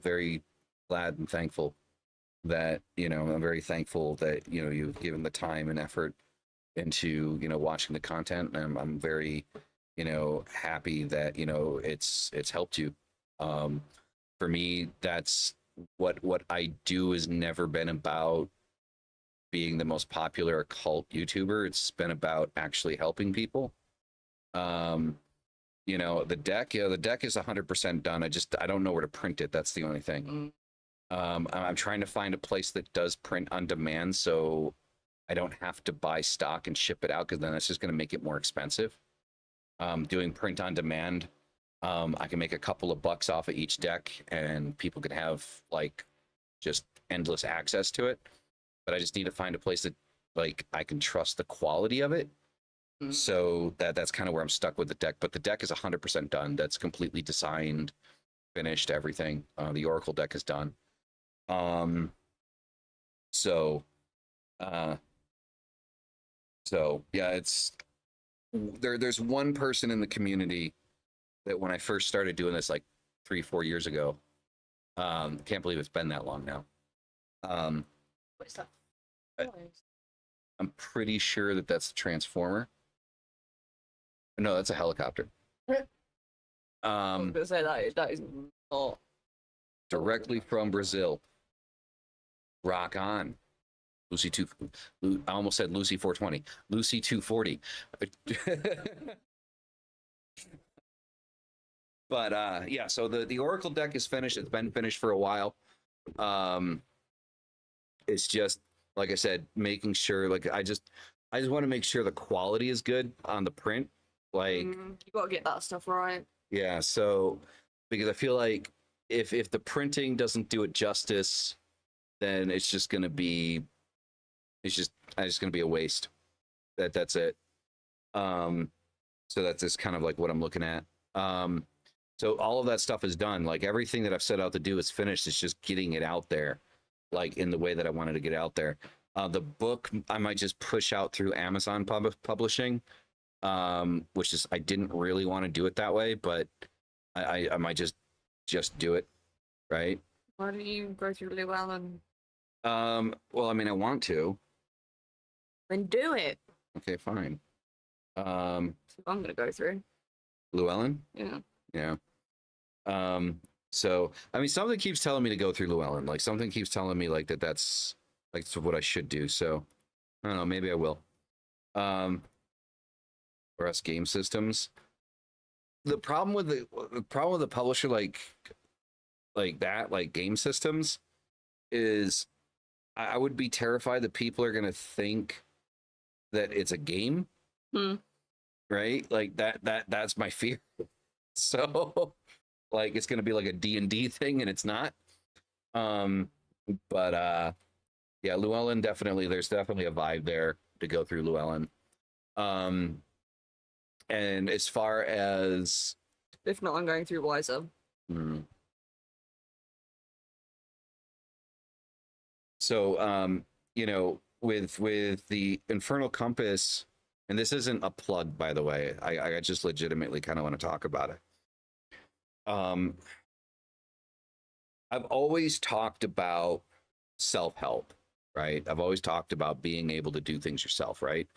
very glad and thankful that, I'm very thankful that, you've given the time and effort into, watching the content. And I'm very, happy that, it's helped you. For me, that's what I do has never been about being the most popular occult YouTuber. It's been about actually helping people. The deck is 100% done. I don't know where to print it. That's the only thing. I'm trying to find a place that does print on demand, so I don't have to buy stock and ship it out, because then that's just going to make it more expensive. Doing print on demand, I can make a couple of bucks off of each deck, and people can have just endless access to it. But I just need to find a place that I can trust the quality of it. So that's kind of where I'm stuck with the deck. But the deck is 100% done. That's completely designed, finished, everything. The Oracle deck is done. So yeah, it's there's one person in the community that when I first started doing this 3-4 years ago, can't believe it's been that long now. What's that? I'm pretty sure that's the transformer. No, that's a helicopter. I was gonna say that is not Directly from Brazil. Rock on. Lucy 2, I almost said Lucy 420. Lucy 240. But yeah, so the Oracle deck is finished. It's been finished for a while. It's just, like I said, making sure, I just want to make sure the quality is good on the print. you gotta get that stuff right. Yeah, so because I feel like if the printing doesn't do it justice, then it's just gonna be gonna be a waste. That's it. So that's just kind of what I'm looking at. So all of that stuff is done. Everything that I've set out to do is finished. It's just getting it out there, in the way that I wanted to get out there. The book I might just push out through Amazon publishing, which is, I didn't really want to do it that way, but I might just do it, right? Why don't you go through Llewellyn? Well, I mean, I want to. Then do it. Okay, fine. So I'm gonna go through. Llewellyn? Yeah. Yeah. So I mean, something keeps telling me to go through Llewellyn. Something keeps telling me that's what I should do. So I don't know, maybe I will. Or us game systems. The problem with the publisher like game systems is I would be terrified that people are gonna think that it's a game. Right? That's my fear. So it's gonna be a D&D thing, and it's not. But yeah, Llewellyn, there's definitely a vibe there to go through Llewellyn. And as far as If not, I'm going through wiser. Mm. So, you know, with the Infernal Compass, and this isn't a plug, by the way. I just legitimately kind of want to talk about it. I've always talked about self-help, right? I've always talked about being able to do things yourself, right?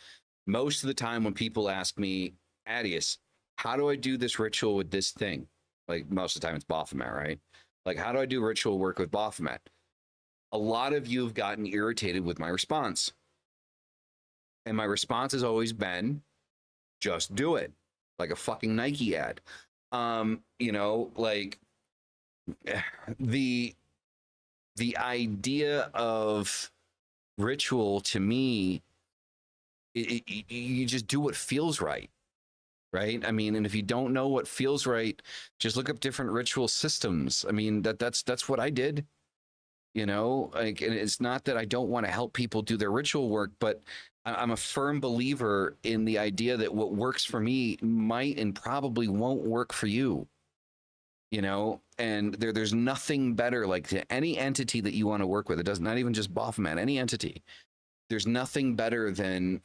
Most of the time when people ask me, Adius, how do I do this ritual with this thing? Like most of the time it's Baphomet, right? Like, how do I do ritual work with Baphomet? A lot of you have gotten irritated with my response. And my response has always been, just do it. Like a fucking Nike ad. You know, like the idea of ritual to me, you just do what feels right. Right. I mean, and if you don't know what feels right, just look up different ritual systems. I mean, that's what I did. You know, like, and it's not that I don't want to help people do their ritual work, but I'm a firm believer in the idea that what works for me might and probably won't work for you. You know, and there's nothing better, like, to any entity that you want to work with. It does not even just Baphomet, any entity. There's nothing better than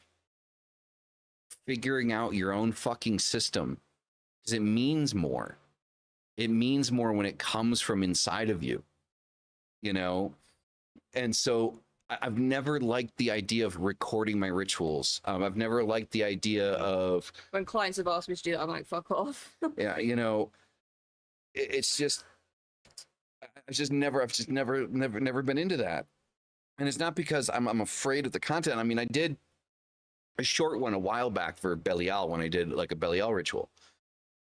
figuring out your own fucking system, because it means more. It means more when it comes from inside of you, you know? And so I've never liked the idea of recording my rituals. I've never liked the idea of, When clients have asked me to do that, I'm like, fuck off. yeah, you know, it's just, I've just never been into that. And it's not because I'm afraid of the content. I mean, I did a short one a while back for Belial when I did like a Belial ritual.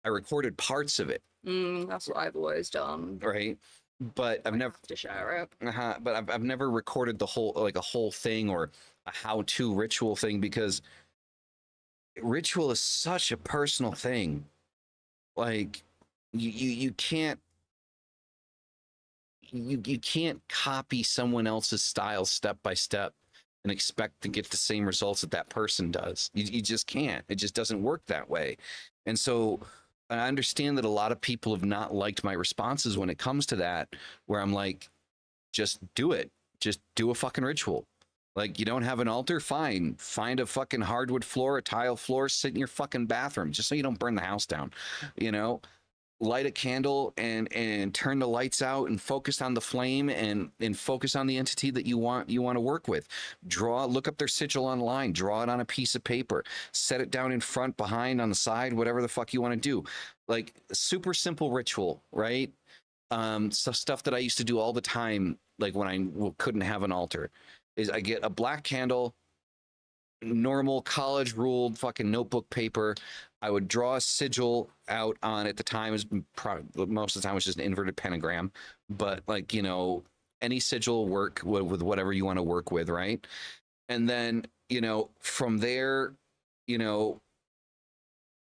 I recorded parts of it. That's what I've always done. Right. But I've never to share it. But I've never recorded the whole, like a whole thing or a how-to ritual thing, because ritual is such a personal thing. Like you can't you can't copy someone else's style step by step and expect to get the same results that that person does. You just can't. It just doesn't work that way. And so I understand that a lot of people have not liked my responses when it comes to that, where I'm like, just do it. Just do a fucking ritual. Like, you don't have an altar? Fine. Find a fucking hardwood floor, a tile floor, sit in your fucking bathroom, just so you don't burn the house down. You know, light a candle and turn the lights out and focus on the flame and focus on the entity that you want to work with. Look up their sigil online, draw it on a piece of paper, set it down in front, behind, on the side, whatever the fuck you want to do. Like, super simple ritual, right? Stuff that I used to do all the time, like when I couldn't have an altar, is I get a black candle, normal college ruled fucking notebook paper. I would draw a sigil out on, at the time, is most of the time was just an inverted pentagram, but like, you know, any sigil work with whatever you want to work with, right? And then, you know, from there, you know,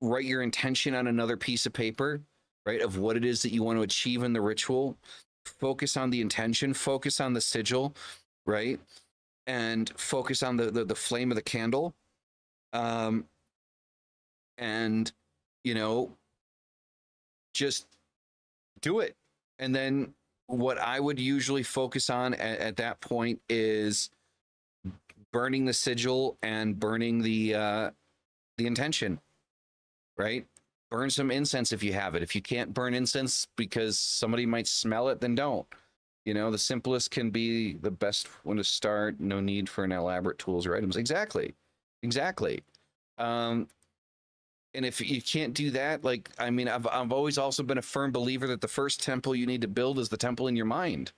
write your intention on another piece of paper, right, of what it is that you want to achieve in the ritual. Focus on the intention, focus on the sigil, right? And focus on the flame of the candle. And, you know, just do it. And then what I would usually focus on at that point is burning the sigil and burning the intention, right? Burn some incense if you have it. If you can't burn incense because somebody might smell it, then don't. You know, the simplest can be the best one to start. No need for an elaborate tools or items. Exactly. And if you can't do that, like, I mean, I've always also been a firm believer that the first temple you need to build is the temple in your mind.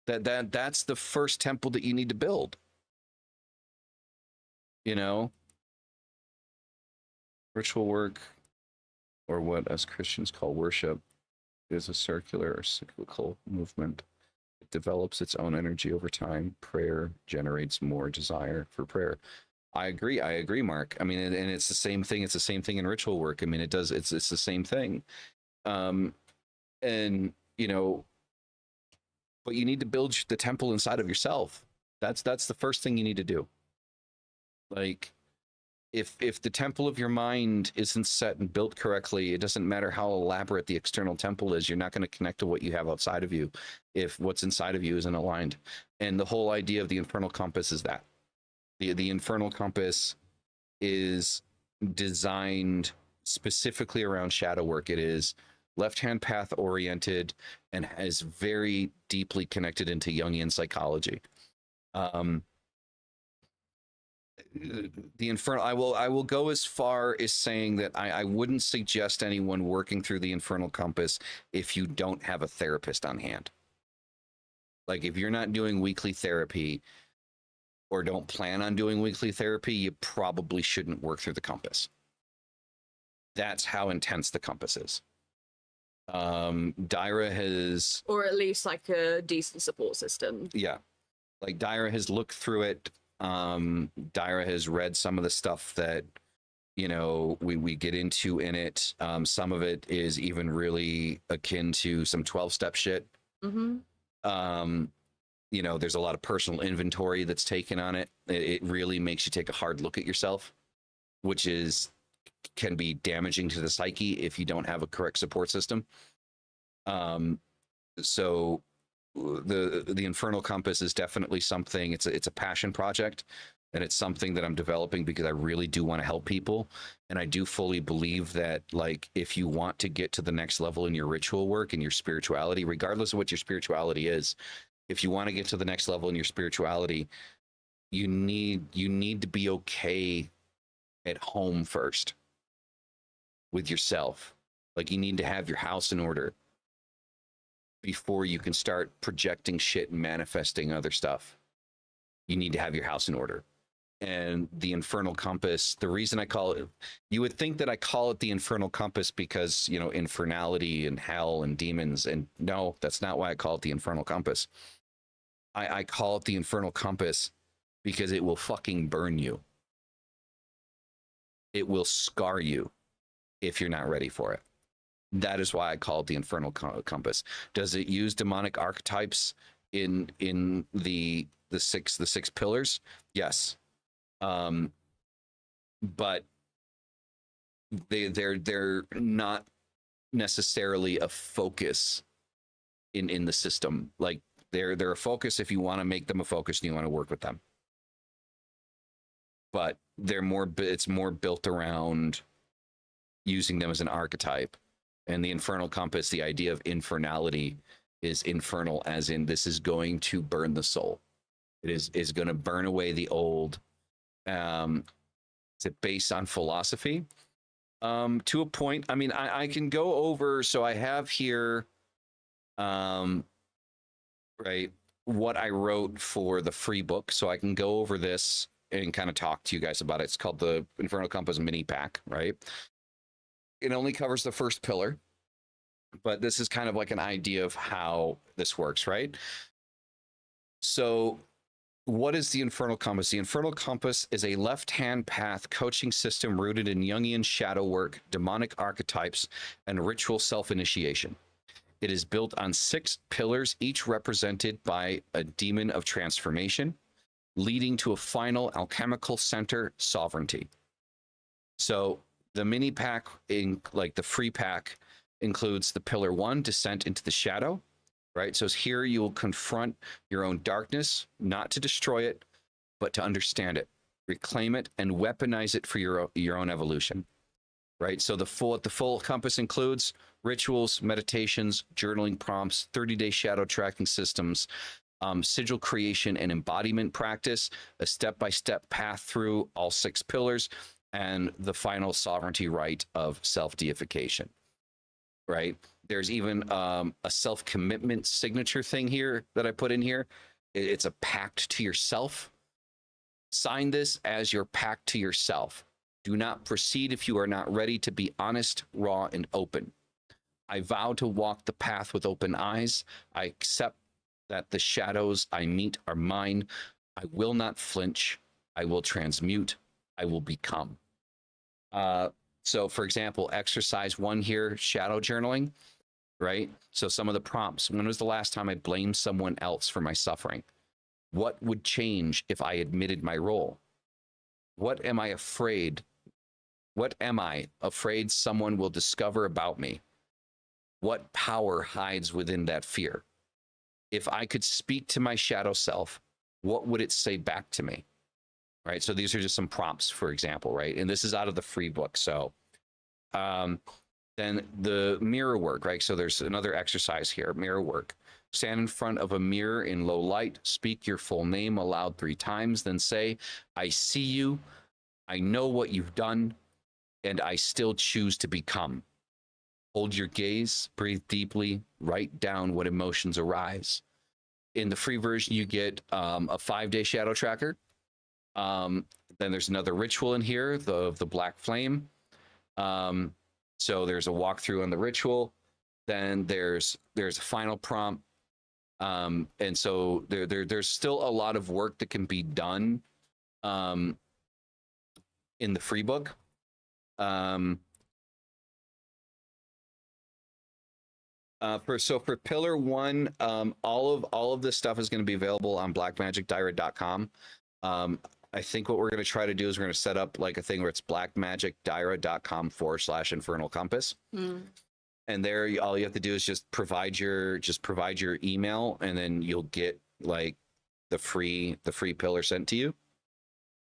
That's the first temple that you need to build. You know, ritual work, or what us Christians call worship, is a circular or cyclical movement. It develops its own energy over time. Prayer generates more desire for prayer. I agree, Mark. I mean, and it's the same thing. It's the same thing in ritual work. I mean, it's the same thing. And, you know, but you need to build the temple inside of yourself. That's the first thing you need to do. Like, if the temple of your mind isn't set and built correctly, it doesn't matter how elaborate the external temple is, you're not going to connect to what you have outside of you if what's inside of you isn't aligned. And the whole idea of the infernal compass is that the infernal compass is designed specifically around shadow work. It is left-hand path oriented and is very deeply connected into Jungian psychology. The infernal, I will go as far as saying that I wouldn't suggest anyone working through the infernal compass if you don't have a therapist on hand. Like if you're not doing weekly therapy or don't plan on doing weekly therapy, you probably shouldn't work through the compass. That's how intense the compass is. Dyra has, or at least like a decent support system. yeah, like Dyra has looked through it. Dyra has read some of the stuff that, you know, we get into in it. Some of it is even really akin to some 12-step shit. Mm-hmm. You know, there's a lot of personal inventory that's taken on it. It really makes you take a hard look at yourself, which can be damaging to the psyche if you don't have a correct support system. So the infernal compass is definitely something. It's a passion project, and it's something that I'm developing because I really do want to help people, and I do fully believe that, like, if you want to get to the next level in your ritual work and your spirituality, regardless of what your spirituality is, if you want to get to the next level in your spirituality, you need to be okay at home first with yourself. Like, you need to have your house in order before you can start projecting shit and manifesting other stuff. You need to have your house in order. And the infernal compass, the reason I call it, you would think that I call it the infernal compass because, you know, infernality and hell and demons, and no, that's not why I call it the infernal compass. I call it the infernal compass because it will fucking burn you. It will scar you if you're not ready for it. That is why I call it the infernal compass. Does it use demonic archetypes in the six pillars? Yes. But they're not necessarily a focus in the system. Like, they're a focus if you want to make them a focus and you want to work with them. But it's more built around using them as an archetype. And the infernal compass, the idea of infernality is infernal as in this is going to burn the soul. It is going to burn away the old. Is it based on philosophy? To a point. I mean, I can go over, so I have here, right, what I wrote for the free book. So I can go over this and kind of talk to you guys about it. It's called the Infernal Compass Mini Pack, right? It only covers the first pillar, but this is kind of like an idea of how this works, right? So what is the Infernal Compass? The Infernal Compass is a left-hand path coaching system rooted in Jungian shadow work, demonic archetypes, and ritual self-initiation. It is built on 6 pillars, each represented by a demon of transformation, leading to a final alchemical center, sovereignty. So the mini pack, like the free pack, includes the pillar 1, descent into the shadow, right? So here you will confront your own darkness, not to destroy it, but to understand it, reclaim it, and weaponize it for your own evolution, right? So the full compass includes rituals, meditations, journaling prompts, 30-day shadow tracking systems, sigil creation and embodiment practice, a step-by-step path through all 6 pillars, and the final sovereignty right of self-deification, right? There's even a self-commitment signature thing here that I put in here. It's a pact to yourself. Sign this as your pact to yourself. Do not proceed if you are not ready to be honest, raw, and open. I vow to walk the path with open eyes. I accept that the shadows I meet are mine. I will not flinch. I will transmute. I will become. So, for example, exercise 1 here, shadow journaling, right? So some of the prompts. When was the last time I blamed someone else for my suffering? What would change if I admitted my role? What am I afraid? What am I afraid someone will discover about me? What power hides within that fear? If I could speak to my shadow self, what would it say back to me? Right. So these are just some prompts, for example, right? And this is out of the free book. So then the mirror work, right? So there's another exercise here, mirror work. Stand in front of a mirror in low light, speak your full name aloud 3 times, then say, I see you, I know what you've done, and I still choose to become. Hold your gaze, breathe deeply, write down what emotions arise. In the free version, you get a 5-day shadow tracker. Then there's another ritual in here, the black flame. So there's a walkthrough on the ritual. Then there's a final prompt. And so there's still a lot of work that can be done in the free book. For pillar 1, all of this stuff is going to be available on blackmagicdiary.com. I think what we're going to try to do is we're going to set up like a thing where it's blackmagicdiary.com/infernal compass. And there, all you have to do is just provide your email, and then you'll get like the free pillar sent to you.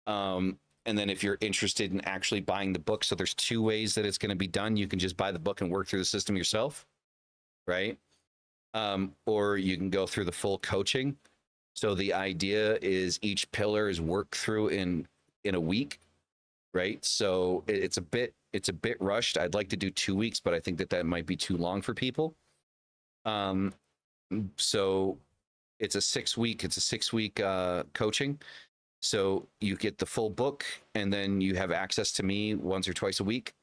And then if you're interested in actually buying the book, so there's 2 ways that it's going to be done. You can just buy the book and work through the system yourself, right? Or you can go through the full coaching. So the idea is each pillar is worked through in a week, right? So it's a bit rushed. I'd like to do 2 weeks, but I think that might be too long for people. So it's a 6-week coaching. So you get the full book, and then you have access to me once or twice a week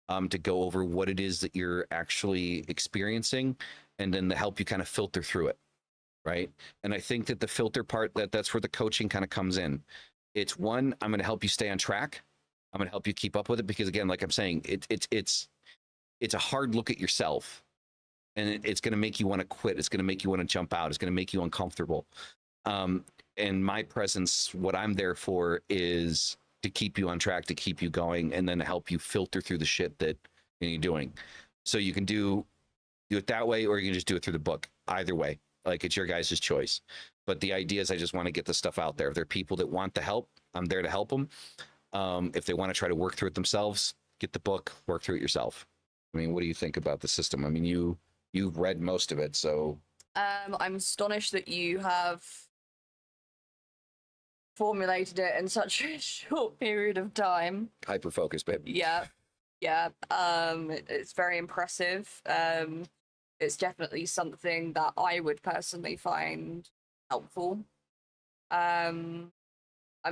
to go over what it is that you're actually experiencing, and then to help you kind of filter through it. Right. And I think that the filter part, that's where the coaching kind of comes in. It's one, I'm going to help you stay on track. I'm going to help you keep up with it, because again, like I'm saying, it's a hard look at yourself, and it's going to make you want to quit. It's going to make you want to jump out. It's going to make you uncomfortable. And my presence, what I'm there for is to keep you on track, to keep you going, and then to help you filter through the shit that you're doing. So you can do it that way, or you can just do it through the book. Either way. Like, it's your guys' choice. But the idea is I just want to get the stuff out there. If there are people that want the help, I'm there to help them. If they want to try to work through it themselves, get the book, work through it yourself. I mean, what do you think about the system? I mean, you've read most of it, so. I'm astonished that you have formulated it in such a short period of time. Hyper focus, babe. Yeah. It's very impressive. It's definitely something that I would personally find helpful. I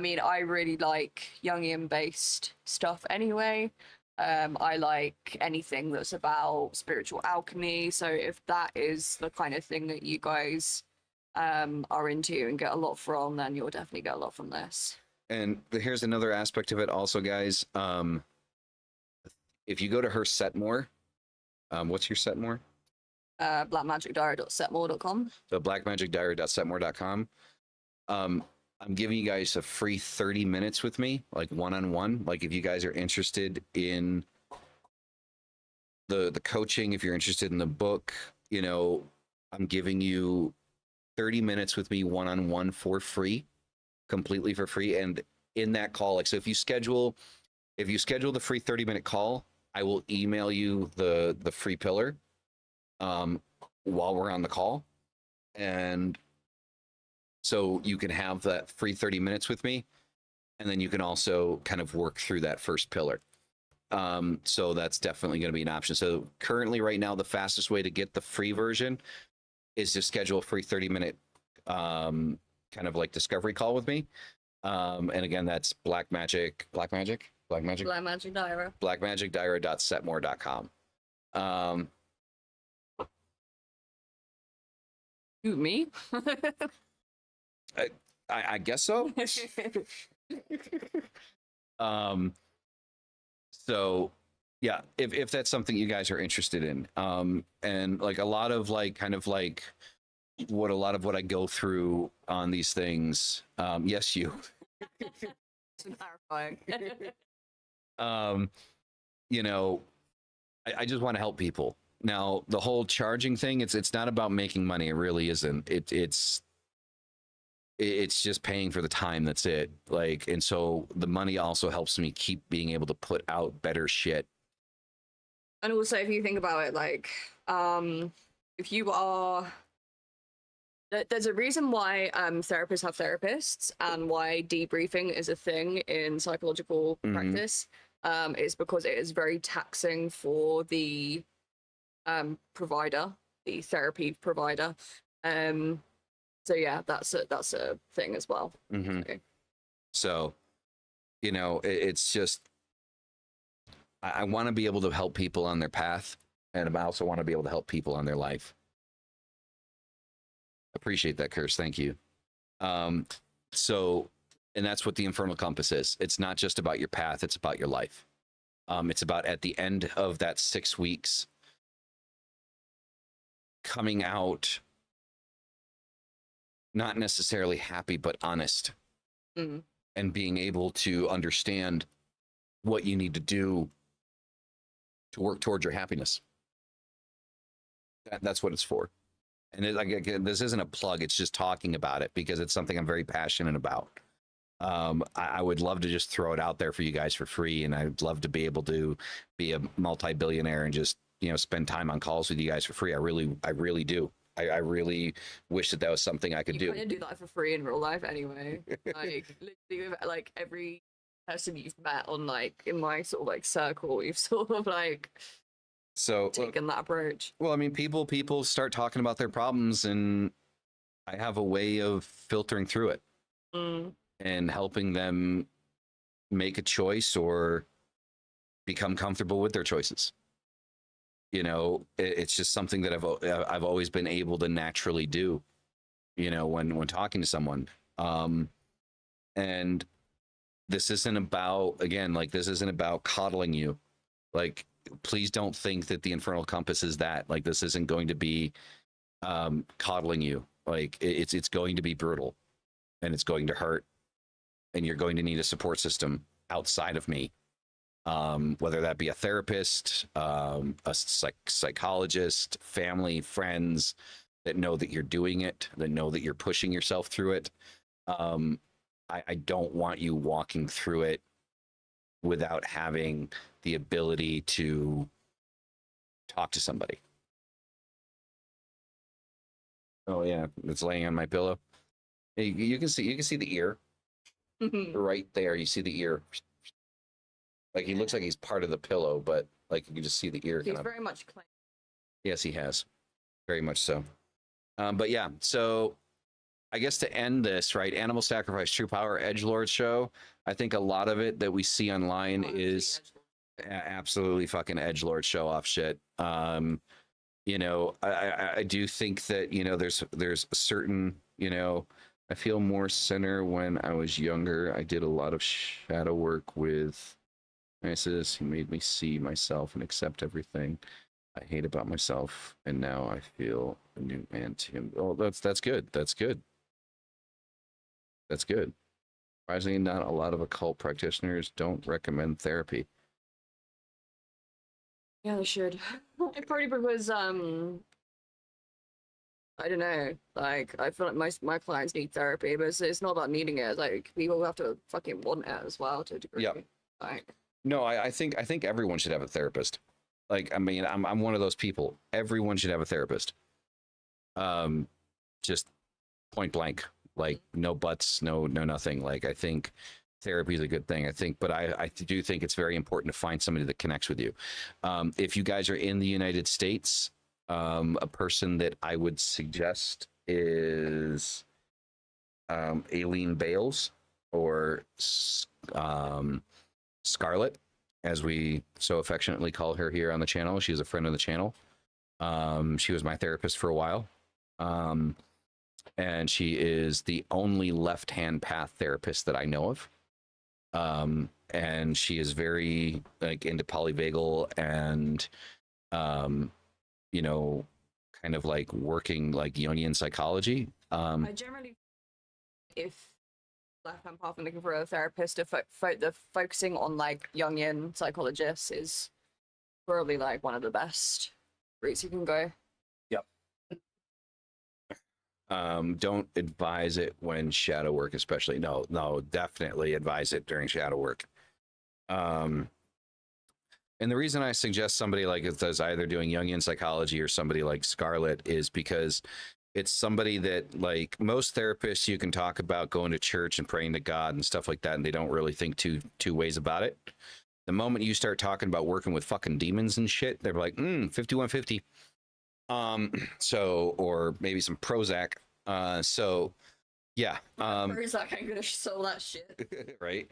mean, I really like Jungian-based stuff anyway. I like anything that's about spiritual alchemy. So if that is the kind of thing that you guys are into and get a lot from, then you'll definitely get a lot from this. And here's another aspect of it also, guys. If you go to her Setmore, what's your Setmore? blackmagicdiary.setmore.com. So blackmagicdiary.setmore.com. I'm giving you guys a free 30 minutes with me, like one-on-one. Like, if you guys are interested in the coaching, if you're interested in the book, I'm giving you 30 minutes with me one-on-one for free, completely for free. And in that call, like, so if you schedule the free 30-minute call, I will email you the free pillar while we're on the call. And so you can have that free 30 minutes with me, and then you can also kind of work through that first pillar. So that's definitely going to be an option. So currently, right now, the fastest way to get the free version is to schedule a free 30-minute kind of like discovery call with me. And again, that's blackmagicdiary.setmore.com. Who, me? I guess so. So yeah, if that's something you guys are interested in, and like a lot of like kind of like what I go through on these things, yes, you. So clarifying. You know, I just want to help people. Now, the whole charging thing, it's not about making money. It really isn't. It's just paying for the time. That's it. Like, and so the money also helps me keep being able to put out better shit. And also, if you think about it, like, if you are, there's a reason why therapists have therapists and why debriefing is a thing in psychological practice. Is because it is very taxing for the provider, the therapy provider. So yeah, that's a thing as well. So, you know, it's just I want to be able to help people on their path, and I also want to be able to help people on their life. Appreciate that, Curse. Thank you. So, and that's what the Infernal Compass is. It's not just about your path; it's about your life. It's about at the end of that 6 weeks, coming out not necessarily happy, but honest, and being able to understand what you need to do to work towards your happiness. That's what it's for. And again, this isn't a plug. It's just talking about it because it's something I'm very passionate about. I would love to just throw it out there for you guys for free. And I'd love to be able to be a multi-billionaire and just, you know, spend time on calls with you guys for free. I really do. I really wish that was something I could do. You kind of do that for free in real life anyway. Like, literally, like every person you've met on, like, in my sort of like circle, you've sort of like taken that approach. Well, I mean, people start talking about their problems, and I have a way of filtering through it and helping them make a choice or become comfortable with their choices. You know, it's just something that I've always been able to naturally do, you know, when talking to someone. And this isn't about, again, like, this isn't about coddling you. Like, please don't think that the Infernal Compass is that. Like, this isn't going to be coddling you. Like, it's going to be brutal, and it's going to hurt, and you're going to need a support system outside of me. Whether that be a therapist, a psychologist, family, friends that know that you're doing it, that know that you're pushing yourself through it. I don't want you walking through it without having the ability to talk to somebody. Oh yeah, it's laying on my pillow. You can see the ear right there. You see the ear. Like, he looks like he's part of the pillow, but like you can just see the ear. He's very much claimed. Yes, he has. Very much so. But yeah, so I guess to end this, right? Animal Sacrifice, True Power, Edgelord show. I think a lot of it that we see online is absolutely fucking Edgelord show off shit. You know, I do think that, you know, there's a certain, you know, I feel more center when I was younger. I did a lot of shadow work with Isis. He made me see myself and accept everything I hate about myself, and now I feel a new man to him. Oh, that's good. That's good. That's good. Surprisingly, not a lot of occult practitioners don't recommend therapy. Yeah, they should. Probably because I don't know. Like, I feel like most my clients need therapy, but it's not about needing it. Like, people have to fucking want it as well to a degree. Yeah. Like, no, I think everyone should have a therapist. Like, I mean, I'm one of those people. Everyone should have a therapist. Just point blank. Like, no buts, no nothing. Like, I think therapy is a good thing. I think, but I do think it's very important to find somebody that connects with you. If you guys are in the United States, a person that I would suggest is Aileen Bales, or Scarlett, as we so affectionately call her here on the channel. She's a friend of the channel. She was my therapist for a while. And she is the only left-hand path therapist that I know of. And she is very, like, into polyvagal and, you know, kind of like working like Jungian psychology. I generally, if left-hand path and looking for a therapist, the focusing on like Jungian psychologists is probably like one of the best routes you can go. Yep. Don't advise it when shadow work, especially. No, definitely advise it during shadow work. And the reason I suggest somebody like it does either doing Jungian psychology or somebody like Scarlett is because it's somebody that, like, most therapists, you can talk about going to church and praying to God and stuff like that, and they don't really think two ways about it. The moment you start talking about working with fucking demons and shit, they're like, 5150. So, or maybe some Prozac. So yeah. Prozac ain't gonna sell that shit. Right.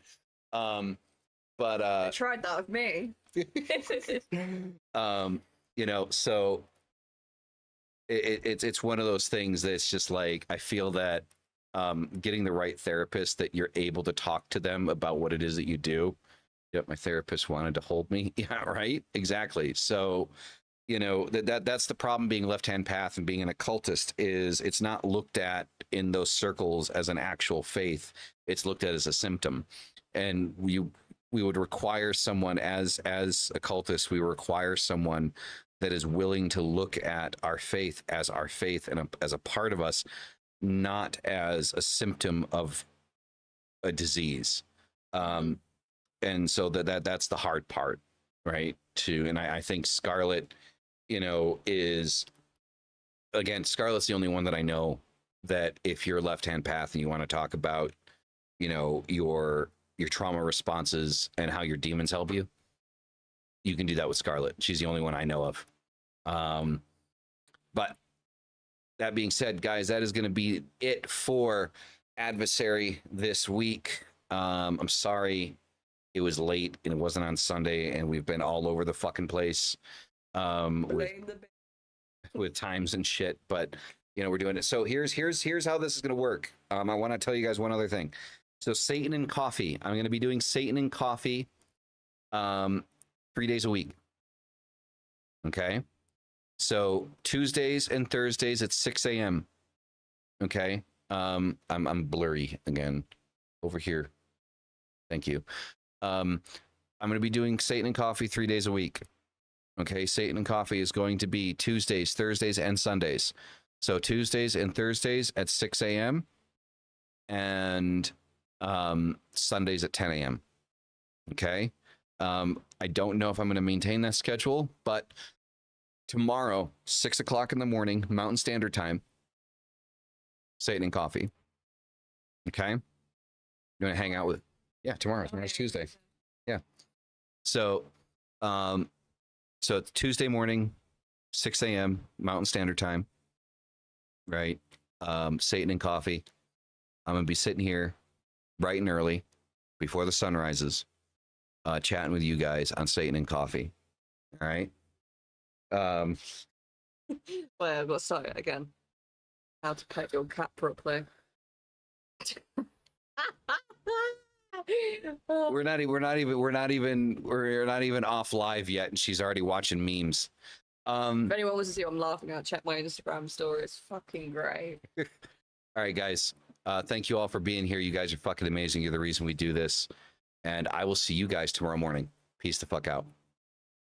But they tried that with me. You know, so it's one of those things that's just like, I feel that getting the right therapist that you're able to talk to them about what it is that you do. Yep, my therapist wanted to hold me. Yeah, right. Exactly. So, you know, that's the problem being left-hand path and being an occultist is it's not looked at in those circles as an actual faith. It's looked at as a symptom. And we would require someone as occultists, we require someone that is willing to look at our faith and as a part of us, not as a symptom of a disease. And so that's the hard part, right? And I think Scarlett, you know, Scarlett's the only one that I know that if you're left-hand path and you want to talk about, you know, your trauma responses and how your demons help you, you can do that with Scarlett. She's the only one I know of. But that being said, guys, that is going to be it for Adversary this week. I'm sorry it was late and it wasn't on Sunday, and we've been all over the fucking place with times and shit. But you know, we're doing it. So here's how this is going to work. I want to tell you guys one other thing. So Satan and Coffee. I'm going to be doing Satan and Coffee 3 days a week. Okay. So Tuesdays and Thursdays at 6 a.m. Okay. I'm blurry again over here. Thank you. I'm going to be doing Satan and Coffee 3 days a week. Okay. Satan and Coffee is going to be Tuesdays, Thursdays, and Sundays. So Tuesdays and Thursdays at 6 a.m. and Sundays at 10 a.m. Okay. I don't know if I'm going to maintain that schedule, but tomorrow, 6 o'clock in the morning, Mountain Standard Time, Satan and Coffee. Okay. You want to hang out with, yeah, tomorrow's Tuesday. Yeah. So, so it's Tuesday morning, 6 a.m. Mountain Standard Time. Right. Satan and Coffee. I'm going to be sitting here bright and early before the sun rises, chatting with you guys on Satan and Coffee. All right. Well, I've got to start it again. How to pet your cat properly. We're not even off live yet, and she's already watching memes. If anyone wants to see what I'm laughing at, check my Instagram story. It's fucking great. All right, guys. Thank you all for being here. You guys are fucking amazing. You're the reason we do this. And I will see you guys tomorrow morning. Peace the fuck out.